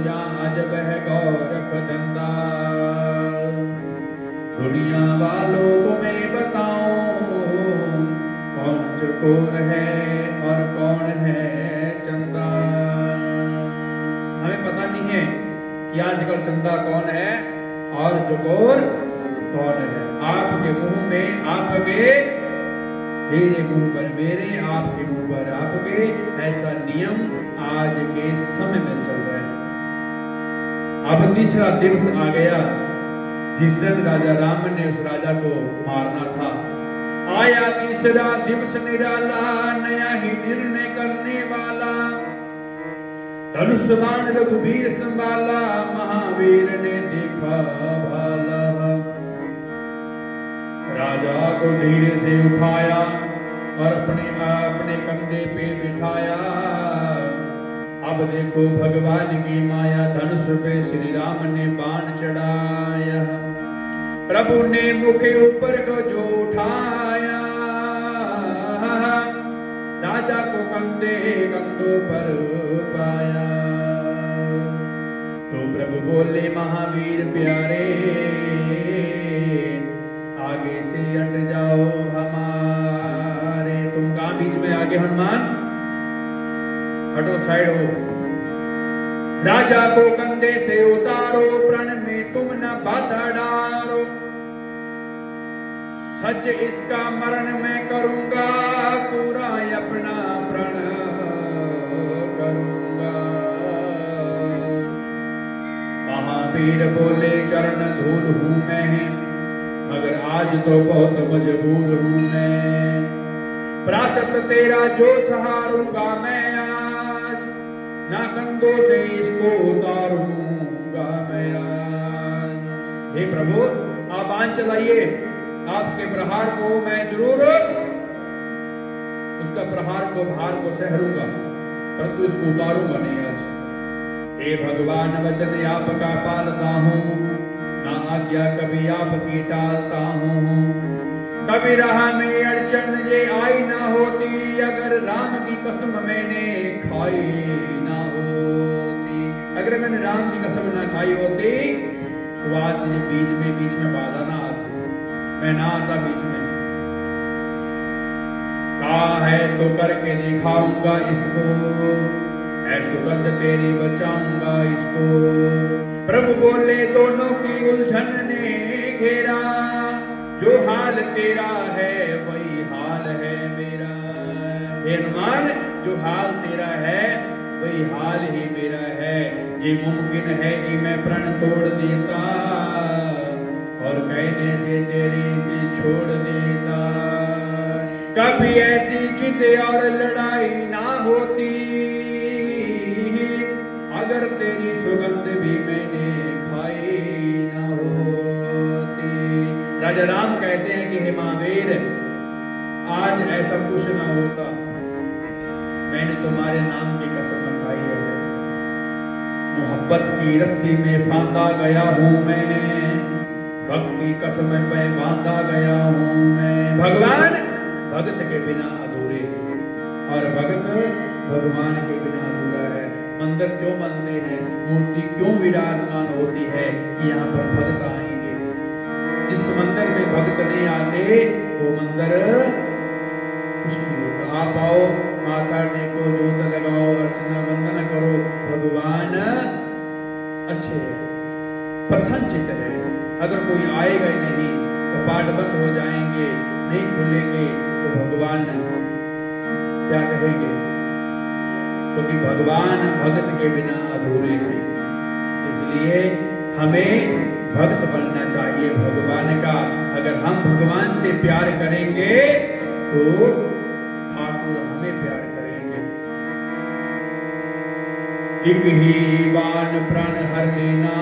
Speaker 1: यहाँ अजब है गौरख धंधा। दुनिया वालों तुम्हें बताऊं, कौन चकोर है और कौन है चंदा। हमें पता नहीं है कि आजकल चंदा कौन है और चकोर कौन है। आपके मुंह में आपके, मेरे मुंह पर मेरे, आपके मुंह पर आपके, ऐसा नियम आज के समय में चल रहा है। अब तीसरा दिवस आ गया जिस दिन राजा राम ने उस राजा को मारना था। आया तीसरा दिवस निराला, नया ही निर्णय करने वाला। धनुष बाण रघुवीर संभाला, महावीर ने देखा भाला। राजा को धीरे से उठाया और अपने कंधे पे बिठाया। अब देखो भगवान की माया, धनुष पे श्री राम ने बाण चढ़ाया। प्रभु ने मुख ऊपर को जो उठाया, राजा को कंधों पर पाया। तो प्रभु बोले महावीर प्यारे, आगे से हट जाओ हमारे। तुम कहां बीच में आगे हनुमान, हटो साइड हो। राजा को कंधे से उतारो, प्रण में तुम न बाधा डारो। सच इसका मरण मैं करूंगा, पूरा अपना प्रण करूंगा। महावीर बोले चरण धूल हूं मैं, मगर आज तो बहुत मजबूर हूं मैं। प्राशत तेरा जो सहारूंगा मैं आज, ना कंधों से इसको उतारूंगा मैं आज। हे प्रभु आप बाण चलाइए, आपके प्रहार को मैं जरूर उसका प्रहार को भार को सहरूंगा, परंतु इसको उतारूंगा नहीं आज। हे भगवान वचन आपका पालता हूँ, ना आज्ञा कभी आपकी टालता हूँ। कभी राह में अड़चन ये आई ना होती, अगर राम की कसम मैंने खाई ना होती। अगर मैंने राम की कसम ना खाई होती तो आज ये बीच में बाधा ना आती, मैं ना आता बीच में। कहा है तो करके दिखाऊंगा इसको, ऐ सुगंध तेरी बचाऊंगा इसको। प्रभु बोले दोनों की उलझन ने घेरा, जो हाल तेरा है वही हाल है मेरा। हे हनुमान जो हाल तेरा है वही हाल ही मेरा है। ये मुमकिन है कि मैं प्रण तोड़ देता, और कहने से तेरी से छोड़ देता। कभी ऐसी जिद और लड़ाई ना होती, अगर तेरी सुगंध भी मैंने खाई ना होती। राजा राम कहते हैं कि हे महावीर आज ऐसा कुछ ना होता, मैंने तुम्हारे नाम की कसम खाई है। मोहब्बत की रस्सी में फांदा गया हूं मैं, भक्ति कसम में बांधा गया हूं मैं। भगवान भगत के बिना अधूरे, और भगत भगवान के बिना अधूरा है। मंदिर क्यों बनते हैं, मूर्ति क्यों विराजमान होती है कि यहाँ पर भक्त आएंगे। जिस मंदिर में भक्त नहीं आते वो मंदिर कुछ नहीं होता। आप आओ, माथा टेको, जोत लगाओ, अर्चना वंदना करो, भगवान अच्छे है, प्रसन्नचित है। अगर कोई आएगा ही नहीं तो पाठ बंद हो जाएंगे, नहीं खुलेंगे तो भगवान क्या कहेंगे, क्योंकि भगवान भक्त के बिना अधूरे हैं। इसलिए हमें भक्त बनना चाहिए भगवान का। अगर हम भगवान से प्यार करेंगे तो ठाकुर हमें प्यार करेंगे। एक ही बाण प्राण हर लेना,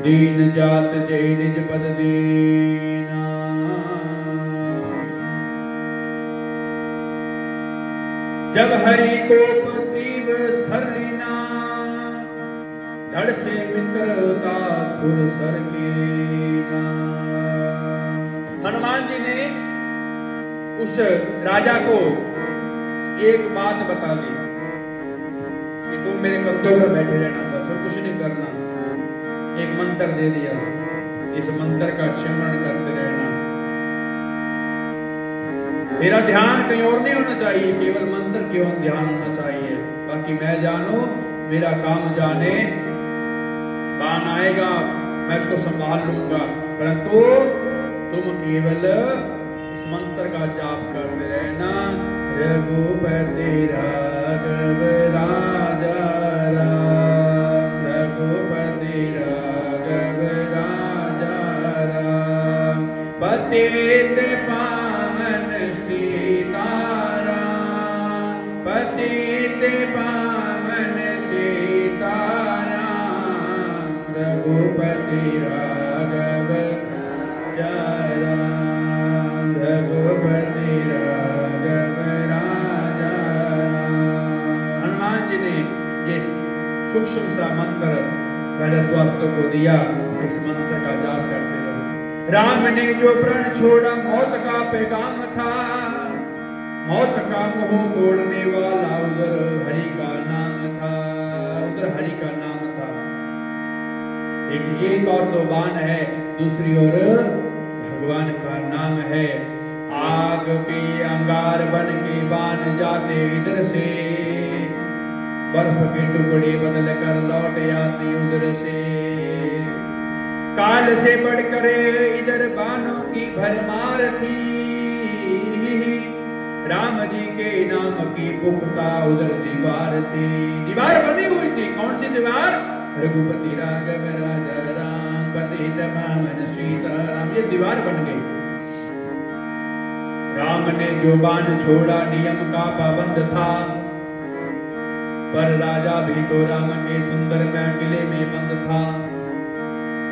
Speaker 1: दीन जात जय निज पद दीना। जब हरि को तीव सर लेना, धड़ से मित्रता सुर सर के ना। हनुमान जी ने उस राजा को एक बात बता दी कि तुम मेरे कंधों पर बैठे रहना, बस और कुछ नहीं करना। एक मंत्र दे दिया, इस मंत्र का स्मरण करते रहना। तेरा ध्यान कहीं और नहीं होना चाहिए, केवल मंत्र की ओर ध्यान होना चाहिए। बाकी मैं जानू, मेरा काम जाने, बाण आएगा मैं उसको संभाल लूंगा, परंतु तुम केवल इस मंत्र का जाप करते रहना। रघुपति राघव राजा राम, रघुपति राघव राजा राम, पतित पावन सीताराम, पतित पावन सीताराम, रघुपति राघव राजा राम, रघुपति राघव राजा राम। हनुमान जी ने ये सूक्ष्म सा मंत्र राजा स्वास्थ्य को दिया, इस मंत्र का जाप करते रहो। राम ने जो प्रण छोड़ा मौत का पैगाम था, मौत का मुंह तोड़ने वाला उधर हरि का नाम था, उधर हरि का नाम था। एक और तो बाण है, दूसरी ओर भगवान का नाम है। आग के अंगार बन के बाण जाते इधर से, बर्फ के टुकड़े बदल कर लौट आते उधर से। काल से बढ़कर इधर बाणों की भरमार थी, राम जी के नाम की पुख्ता उधर दीवार थी। दीवार बनी हुई थी, कौन सी दीवार? रघुपति राघव राजा राम, पतित पावन सीताराम, ये दीवार बन गई। राम ने जो बाण छोड़ा नियम का पाबंद था, पर राजा भी तो राम के सुंदर में किले में बंद था।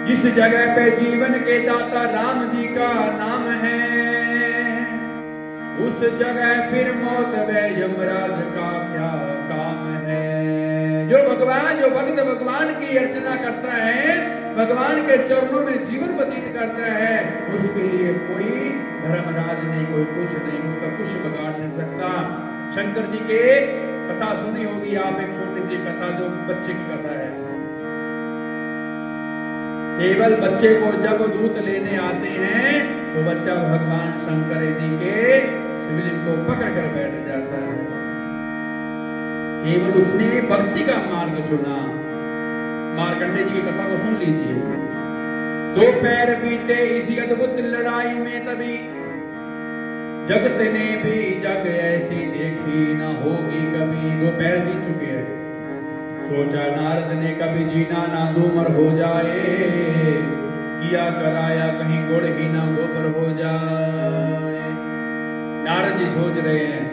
Speaker 1: जिस जगह पे जीवन के दाता राम जी का नाम है, उस जगह फिर मौत व यमराज का क्या काम है। जो भक्त भगवान की अर्चना करता है, भगवान के चरणों में जीवन व्यतीत करता है, उसके लिए कोई धर्मराज नहीं, कोई कुछ नहीं, उसका कुछ बिगाड़ नहीं सकता। शंकर जी के कथा सुनी होगी आप, एक छोटी सी कथा जो बच्चे की कथा है। केवल बच्चे को जब दूत लेने आते हैं तो बच्चा भगवान शंकर जी के शिवलिंग को पकड़ कर बैठ जाता है। केवल उसने भक्ति का मार्ग चुना। मार्कंडेय जी की कथा को सुन लीजिए। 2 पैर बीते इसी अद्भुत लड़ाई में, तभी जगत ने भी जग ऐसी देखी ना होगी कभी। 2 पैर बीत चुके हैं। सोचा नारद ने कभी जीना ना दूमर हो जाए, किया कराया कहीं गुड़ ही ना गोबर हो जाए। नारद जी सोच रहे हैं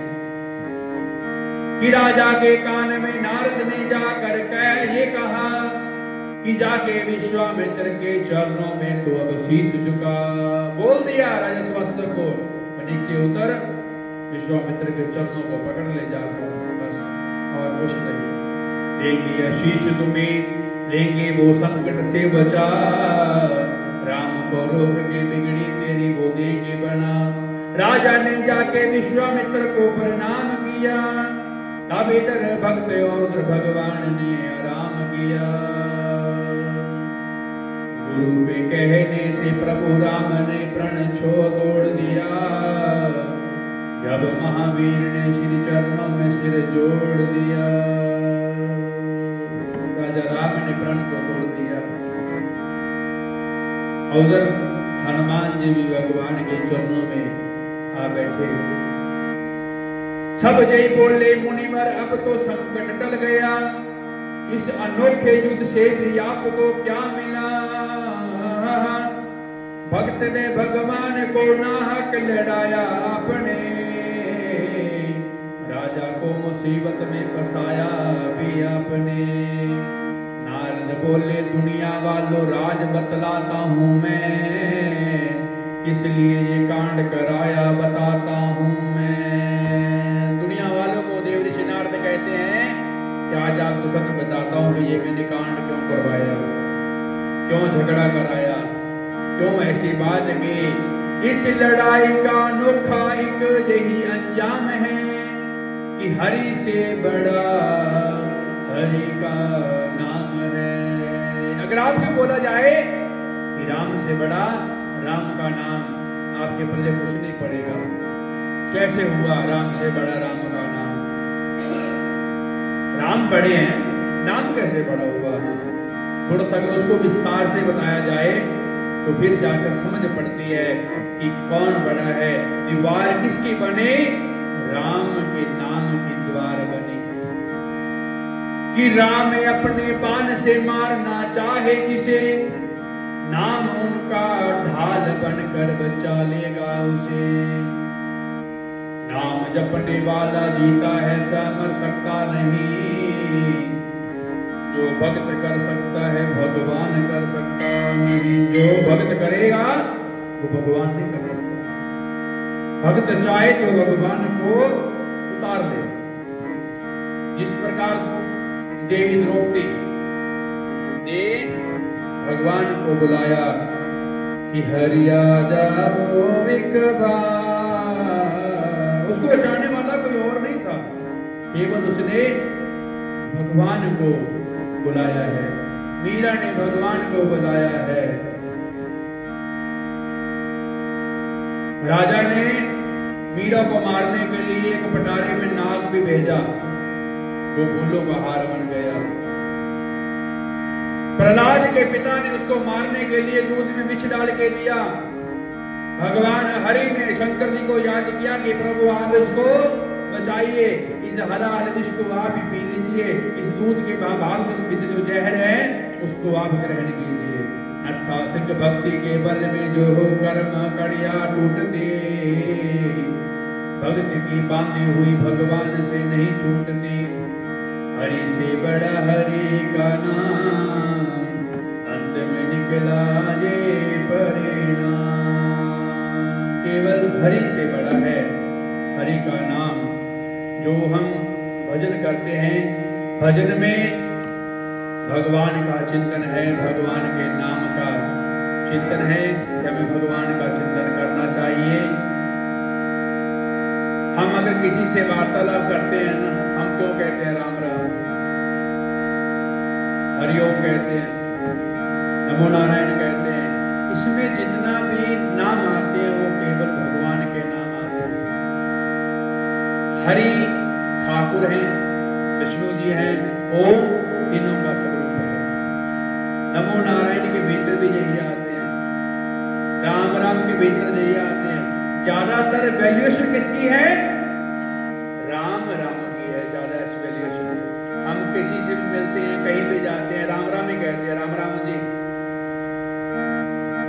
Speaker 1: कि राजा के कान में नारद ने जाकर कह ये कहा कि जाके विश्वामित्र के चरणों में तो अब शीश झुका। बोल दिया राजा स्वास्थ्य को, नीचे उतर विश्वामित्र के चरणों को पकड़ ले जाकर, बस और कुछ नहीं। देंगे आशीष तुम्हें, लेंगे वो संकट से बचा, राम को रोक के बिगड़ी तेरी वो देंगे बना। राजा ने जाके विश्वामित्र को प्रणाम किया, अब इधर भक्त और भगवान ने आराम किया। गुरु के कहने से प्रभु राम ने प्रण छो तोड़ दिया। जब महावीर ने श्री चरणों में सिर जोड़ दिया। राजा राम ने प्रण को तोड़ दिया। उधर हनुमान जी भी भगवान के चरणों में आ बैठे। सब जय बोले मुनिवर अब तो संकट टल गया। इस अनोखे युद्ध से भी आपको क्या मिला। भक्त ने भगवान को नाहक लड़ाया आपने। राजा को मुसीबत में फंसाया भी आपने। नारद बोले दुनिया वालों राज बतलाता हूं मैं। इसलिए ये कांड कराया बताता हूं मैं। दुनिया वालों को देव ऋषि नारद कहते हैं कि आज आपको सच बताता हूं कि ये मैंने कांड क्यों करवाया, क्यों झगड़ा कराया, क्यों ऐसी बात की। इस लड़ाई का अनोखा एक यही अंजाम है कि हरि से बड़ा हरि का नाम है। अगर आपको बोला जाए कि राम से बड़ा राम का नाम, आपके पल्ले कुछ नहीं पड़ेगा। कैसे हुआ राम से बड़ा राम का नाम? राम बड़े हैं, नाम कैसे बड़ा हुआ? थोड़ा सा अगर उसको विस्तार से बताया जाए तो फिर जाकर समझ पड़ती है कि कौन बड़ा है। दीवार किसकी बने? राम के नाम की द्वार बनी। कि राम अपने बाण से मारना चाहे जिसे, नाम उनका ढाल बनकर बचा लेगा उसे। नाम जपने वाला जीता है मर सकता नहीं। जो भक्त कर सकता है भगवान कर सकता नहीं। जो भक्त करेगा वो भगवान नहीं कर सकता। भक्त चाहे तो भगवान को उतार ले। जिस प्रकार देवी द्रौपदी ने भगवान को बुलाया कि हरिया जाओ एक बार। उसको बचाने वाला कोई और नहीं था, केवल उसने भगवान को बुलाया है। मीरा ने भगवान को बुलाया है। राजा ने मीरा को मारने के लिए एक पटारे में नाग भी भेजा, वो फूलों का हार बन गया। प्रहलाद के पिता ने उसको मारने के लिए दूध में विष डाल के दिया। भगवान हरि ने शंकर जी को याद किया कि प्रभु आप इसको बचाइए, इस हलाल विष को आप ही पी लीजिए, इस दूध के भाग में जो जहर है उसको आप ग्रहण कीजिए। नत्था सिंह भक्ति के बल में जो हो कर्म कड़िया टूटते, भक्त की बांधी हुई भगवान से नहीं छूटती। हरि से बड़ा हरि का नाम, अंत में निकला ये परिणाम। केवल हरि से बड़ा है हरि का नाम। जो हम भजन करते हैं, भजन में भगवान का चिंतन है, भगवान के नाम का चिंतन है कि हमें भगवान का चिंतन करना चाहिए। हम अगर किसी से वार्तालाप करते हैं ना, हम क्यों कहते हैं राम राम, हरिओम कहते हैं, नमो नारायण कहते हैं। इसमें जितना भी नाम आते हैं वो केवल भगवान के नाम आते हैं। हरि ठाकुर हैं, विष्णु जी हैं, ओम तीनों का स्वरूप है। नमो नारायण के भीतर भी यही आते हैं, राम राम के भीतर यही आते हैं। ज्यादातर वैल्यूएशन किसकी है? राम राम की है ज्यादा वैल्यूएशन। हम किसी से भी मिलते हैं, कहीं भी जाते हैं, राम राम ही कहते हैं, राम राम जी।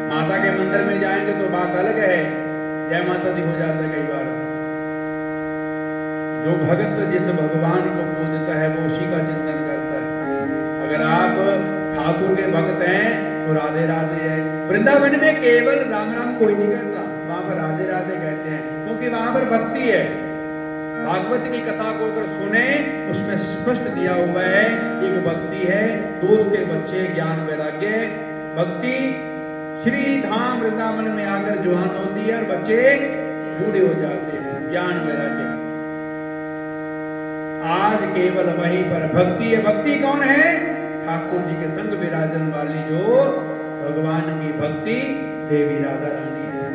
Speaker 1: माता के मंदिर में जाएंगे तो बात अलग है, जय माता दी हो जाता है कई बार। जो भगत जिस भगवान को पूजता है वो उसी का चिंतन करता है। अगर आप ठाकुर के भक्त हैं तो राधे राधे है। वृंदावन में केवल राम राम कोई नहीं कहता, वहां पर राधे राधे कहते हैं, क्योंकि वहां पर भक्ति है। भागवत की कथा को अगर सुने उसमें स्पष्ट दिया हुआ है, एक भक्ति है, तो उसके बच्चे ज्ञान वैराग्य। भक्ति श्री धाम वृंदावन में आकर जवान होती है और बच्चे बूढ़े हो जाते हैं, ज्ञान वैराग्य। आज केवल वहीं पर भक्ति है। भक्ति कौन है? ठाकुर जी के संग विराजन वाली जो भगवान की भक्ति देवी राधा रानी है।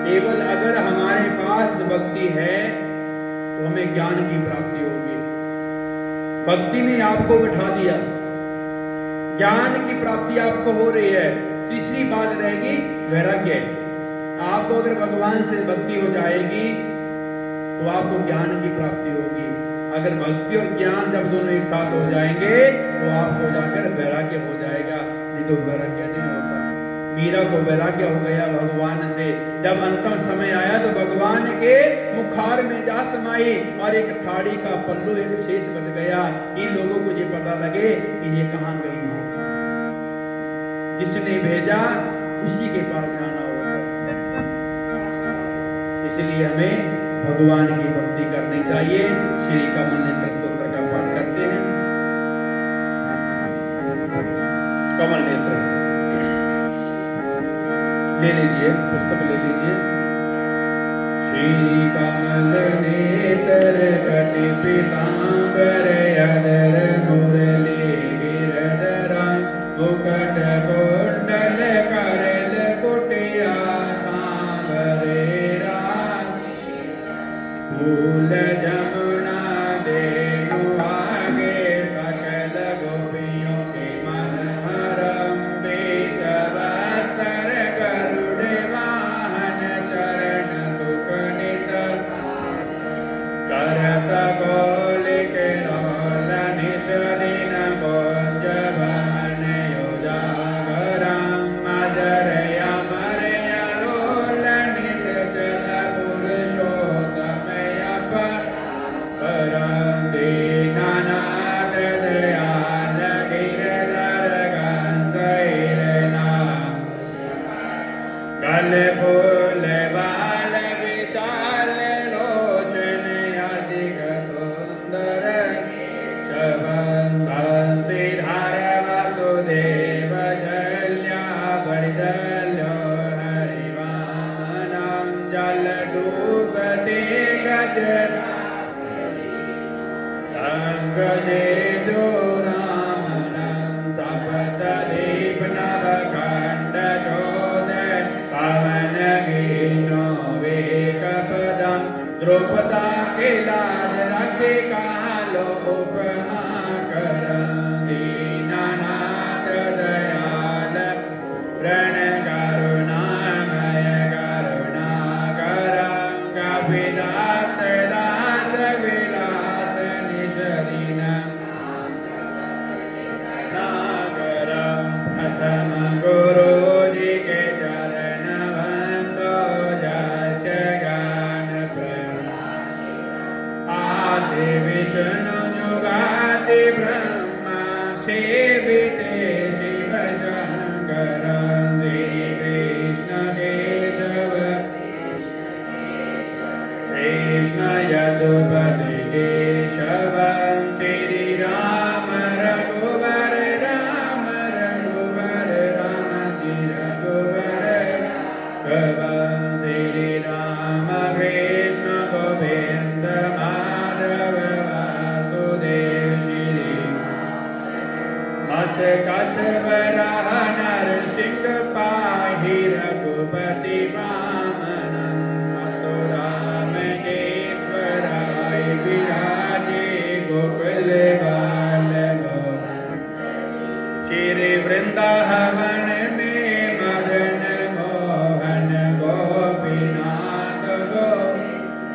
Speaker 1: केवल अगर हमारे पास भक्ति है तो हमें ज्ञान की प्राप्ति होगी। भक्ति ने आपको बिठा दिया, ज्ञान की प्राप्ति आपको हो रही है। तीसरी बात रहेगी वैराग्य। आपको अगर भगवान से भक्ति हो जाएगी तो आपको ज्ञान की प्राप्ति होगी। अगर भक्ति और ज्ञान जब दोनों एक साथ हो जाएंगे तो आपको जाकर वैराग्य हो जाएगा, नहीं तो वैराग्य नहीं होता। मीरा को वैराग्य हो गया भगवान से। जब अंतिम समय आया तो भगवान के मुखार में जा समाई और एक साड़ी का पल्लू एक शेष बच गया। इन लोगों को ये पता लगे कि ये कहाँ गई है। जिसने भेजा उसी के पास जाना होगा। इसलिए हमें भगवान की भक्ति करनी चाहिए। श्री कमल नेत्र स्तोत्र का पाठ करते हैं। कमल नेत्र ले लीजिए, पुस्तक ले लीजिए। श्री कमल नेत्र कटि पीतांबर अधर मुरली गिरधरा मुकुट कुंडल करल कुटिया सांवरे फूल जमुना देनु आगे सकल गोपियों के मन हरंबित वस्त्र गरुड़ वाहन चरण सुकनित करत कौलिक रोल निषदिन कुंज वन योजागरम अजर अमर अलोल निश्चल पुरुषोत्तम परम दीनानाथ दयाल गिरधर घनशयना गल फूल बाल विशाल लोचन अधिक सुंदर बंशीधर वसुदेव शल्या बलिदल्यो हरिवामनं जल डूबते गज सेतु रामनं सपत दीप नवखंड चोदय पवन कीनो वेक पदम द्रुपदा के लाज रखे कालो उपमा करं दीनानाथ दयाल प्रण करुणामय करुणाकरं कपिदास दास विलास निषदिन नागरं प्रथम गुरु जी के चरण बंदो जस ज्ञान आदि विष्णु जुगादि ब्रह्मा सेविते शिव शंकर श्री कृष्ण केशव कृष्ण यदुपति केशव श्री राम रघुवर राम रघुवर रामति रघुवर भगवान श्री राम कृष्ण गोविंद माधव वासुदेव श्री अच कछ वराह नरसिंह पाहि रघुपति वामनं मथुराम केश्वराय विराजे गोकुल बालको श्री वृंदावन में मदन मोहन गोपीनाथ गो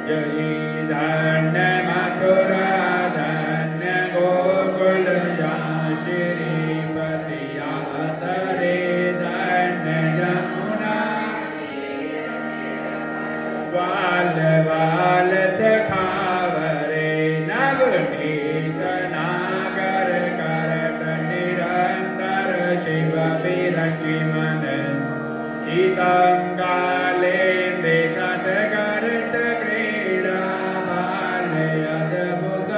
Speaker 1: जय धन्य मथुरा धन्य गोकुल जहाँ श्रीपति तरे धन्य जमुना ग्वाल बाल सखावरे नवनीत नागर करत निरंतर शिव विरचि मन हितं काले देखत करत क्रीड़ा बाल अद्भुत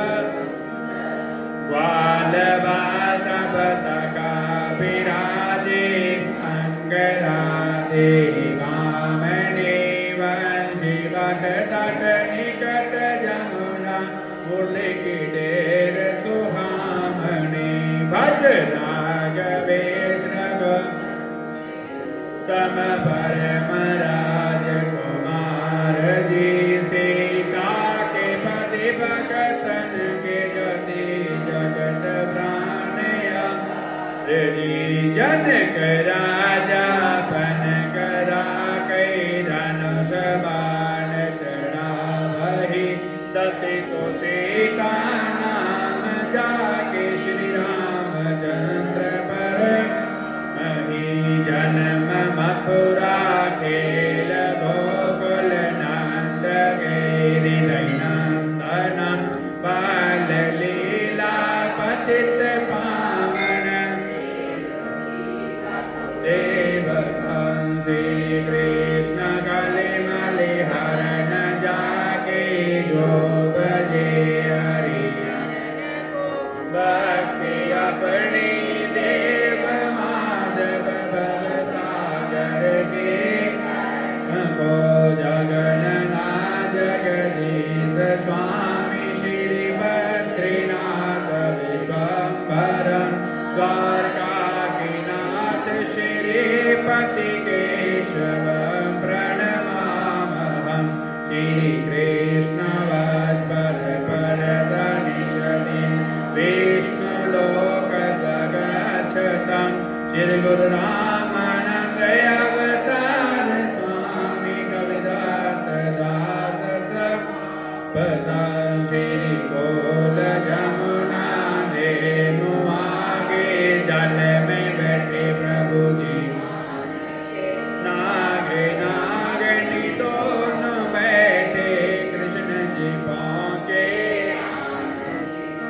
Speaker 1: ग्वाल बासप सका विराजे संगराधे वामने वंशीवत तट निकट जमुना बोले की ढेर सुहामणी भज राघवेश तम परम राजकुमार जी सीता के पति भगतन के गति जगत प्राणया जी जनक राजा पन करा कई धनुष बाण चढ़ा वही सती तो सीता नाम जाके श्री रामचंद्र पर मही जन्म मथुरा खेल गोकुल नंद गिरि नंदनम बाल लीला पतित पावन देवकं श्री कृष्ण गले मले हरण जाके जो बजे हरि भक्ति अपनी देव माधव भव सागर के को जगन्ना जगदीश स्वामी श्री बद्रीनाथ विश्वम्भरं द्वारकानाथ श्रीपति केशव प्रणमामहं श्रीकृष्णवस्पर परतनिशति विष्णुलोक सगच्छतं श्री गुरु रामानंद अवतार स्वामी कविदास दास सपदा श्री कोल जमुना धेनु आगे जल में बैठे प्रभु जी नागे नागनी दोनों बैठे कृष्ण जी पहुँचे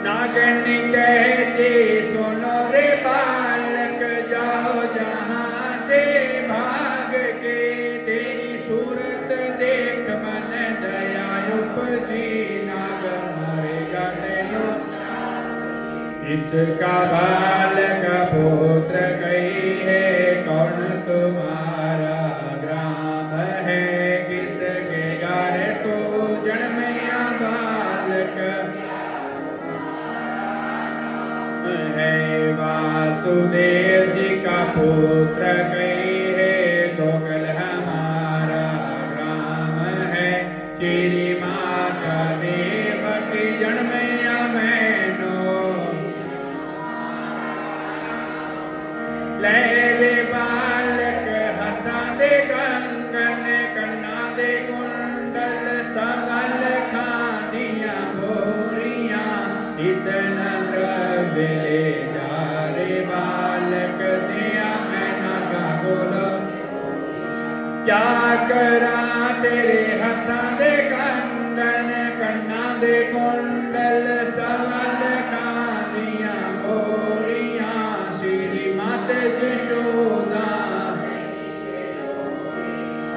Speaker 1: नागनी कहती सुनो रे बालक जाओ जहाँ से भाग के तेरी सूरत देख मन दया उपजी नाग मारेगा तेनो इसका बालक पुत्र कही है कौन तुम्हारा ग्राम है किसके घर तो जन्मया बालक है वासुदेव जी का पुत्र कही है गोकुल हमारा ग्राम है श्री माता देव की जन्मया मैनो ले रे बालक हथा दे कंगन कन्ना दे कुंडल सगल खानिया बोरिया इतना द्रव्य ले जा रे बालक दिया मैं नागा बोला क्या करा तेरे हथा दे कंगन कन्ना दे कुंडल सगल खानिया बोरिया श्री माते यशोदा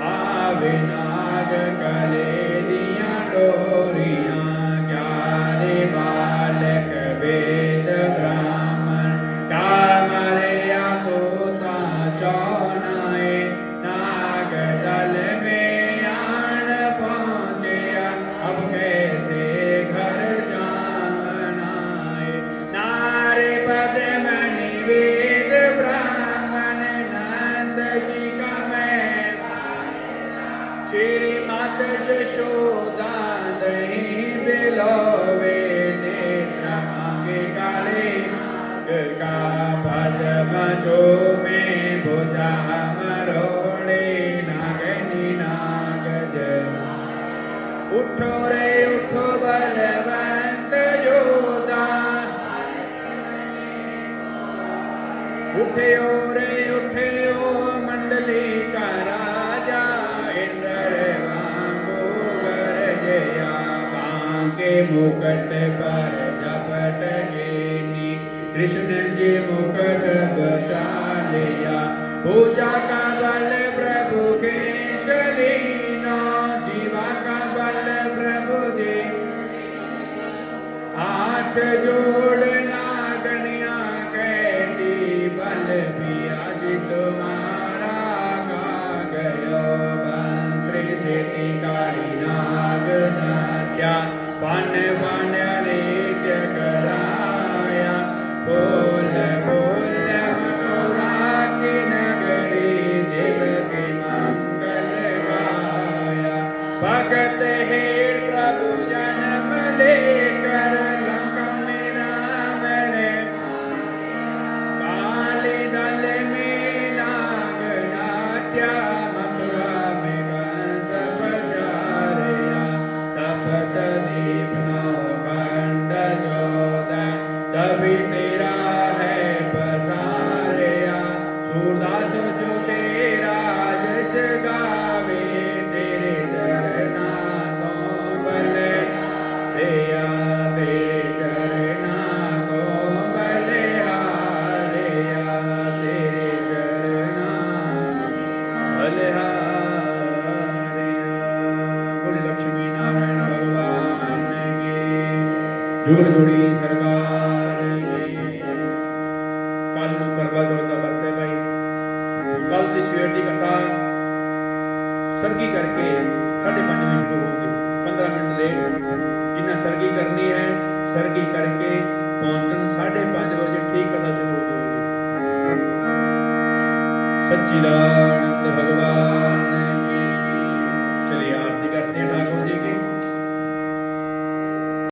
Speaker 1: आवे नाग कले दिया डोरिया क्या रे बालक वेद ब्राह्मण क्या मरे होता चौनाए नाग दल में आन पहुँचे अब कैसे घर जानाए नारे पद मणि वेद ब्राह्मण नंद जी का मैं श्री मात यशोदा दही बिलोवे नेत्र मांगे काले का पद बचो में भुजा मरोड़े नागनी नागज उठो रे उठो बलवंत योदा उठे रे उठे मंडली का राजा इंद्र वांगो गरजया बांके मुकुट पर झपट गेनी कृष्ण जी मुकुट बचा लिया पूजा का बल प्रभु के चली नो जीवा का बल प्रभु जी हाथ जोड़ना गणिया कहती बल भी आज तुम्हारा गा गयो बंश्री से काली नाग नाट्या फन फन भगत हेर प्रभु जन्म लेकर लंका में राम रे, काले दल में नाग नाट्या, मथुरा में कंस पसारया, सप्त दीप नौ खंड चौदह, सभी तेरा है पसारया, सूरदास जो तेरा जस गावे, तेरे चरना को बले दिया, तेरे चरना को बले हारिया, तेरे चरना बले हारिया। बोले लक्ष्मी नारायण भगवान की जोड़ जोड़ी सरकार की। कल नूं करवा चौथ दा वर्त है भाई। कल की सवेर की कथा सरगी करके 5:30 बजे शुरू होगी, 15 मिनट लेट। जिन्हें सरगी करनी है सरगी करके पहुंचन 5:30 बजे ठीक कथा शुरू हो जाएगी। सच्चिदानंद भगवान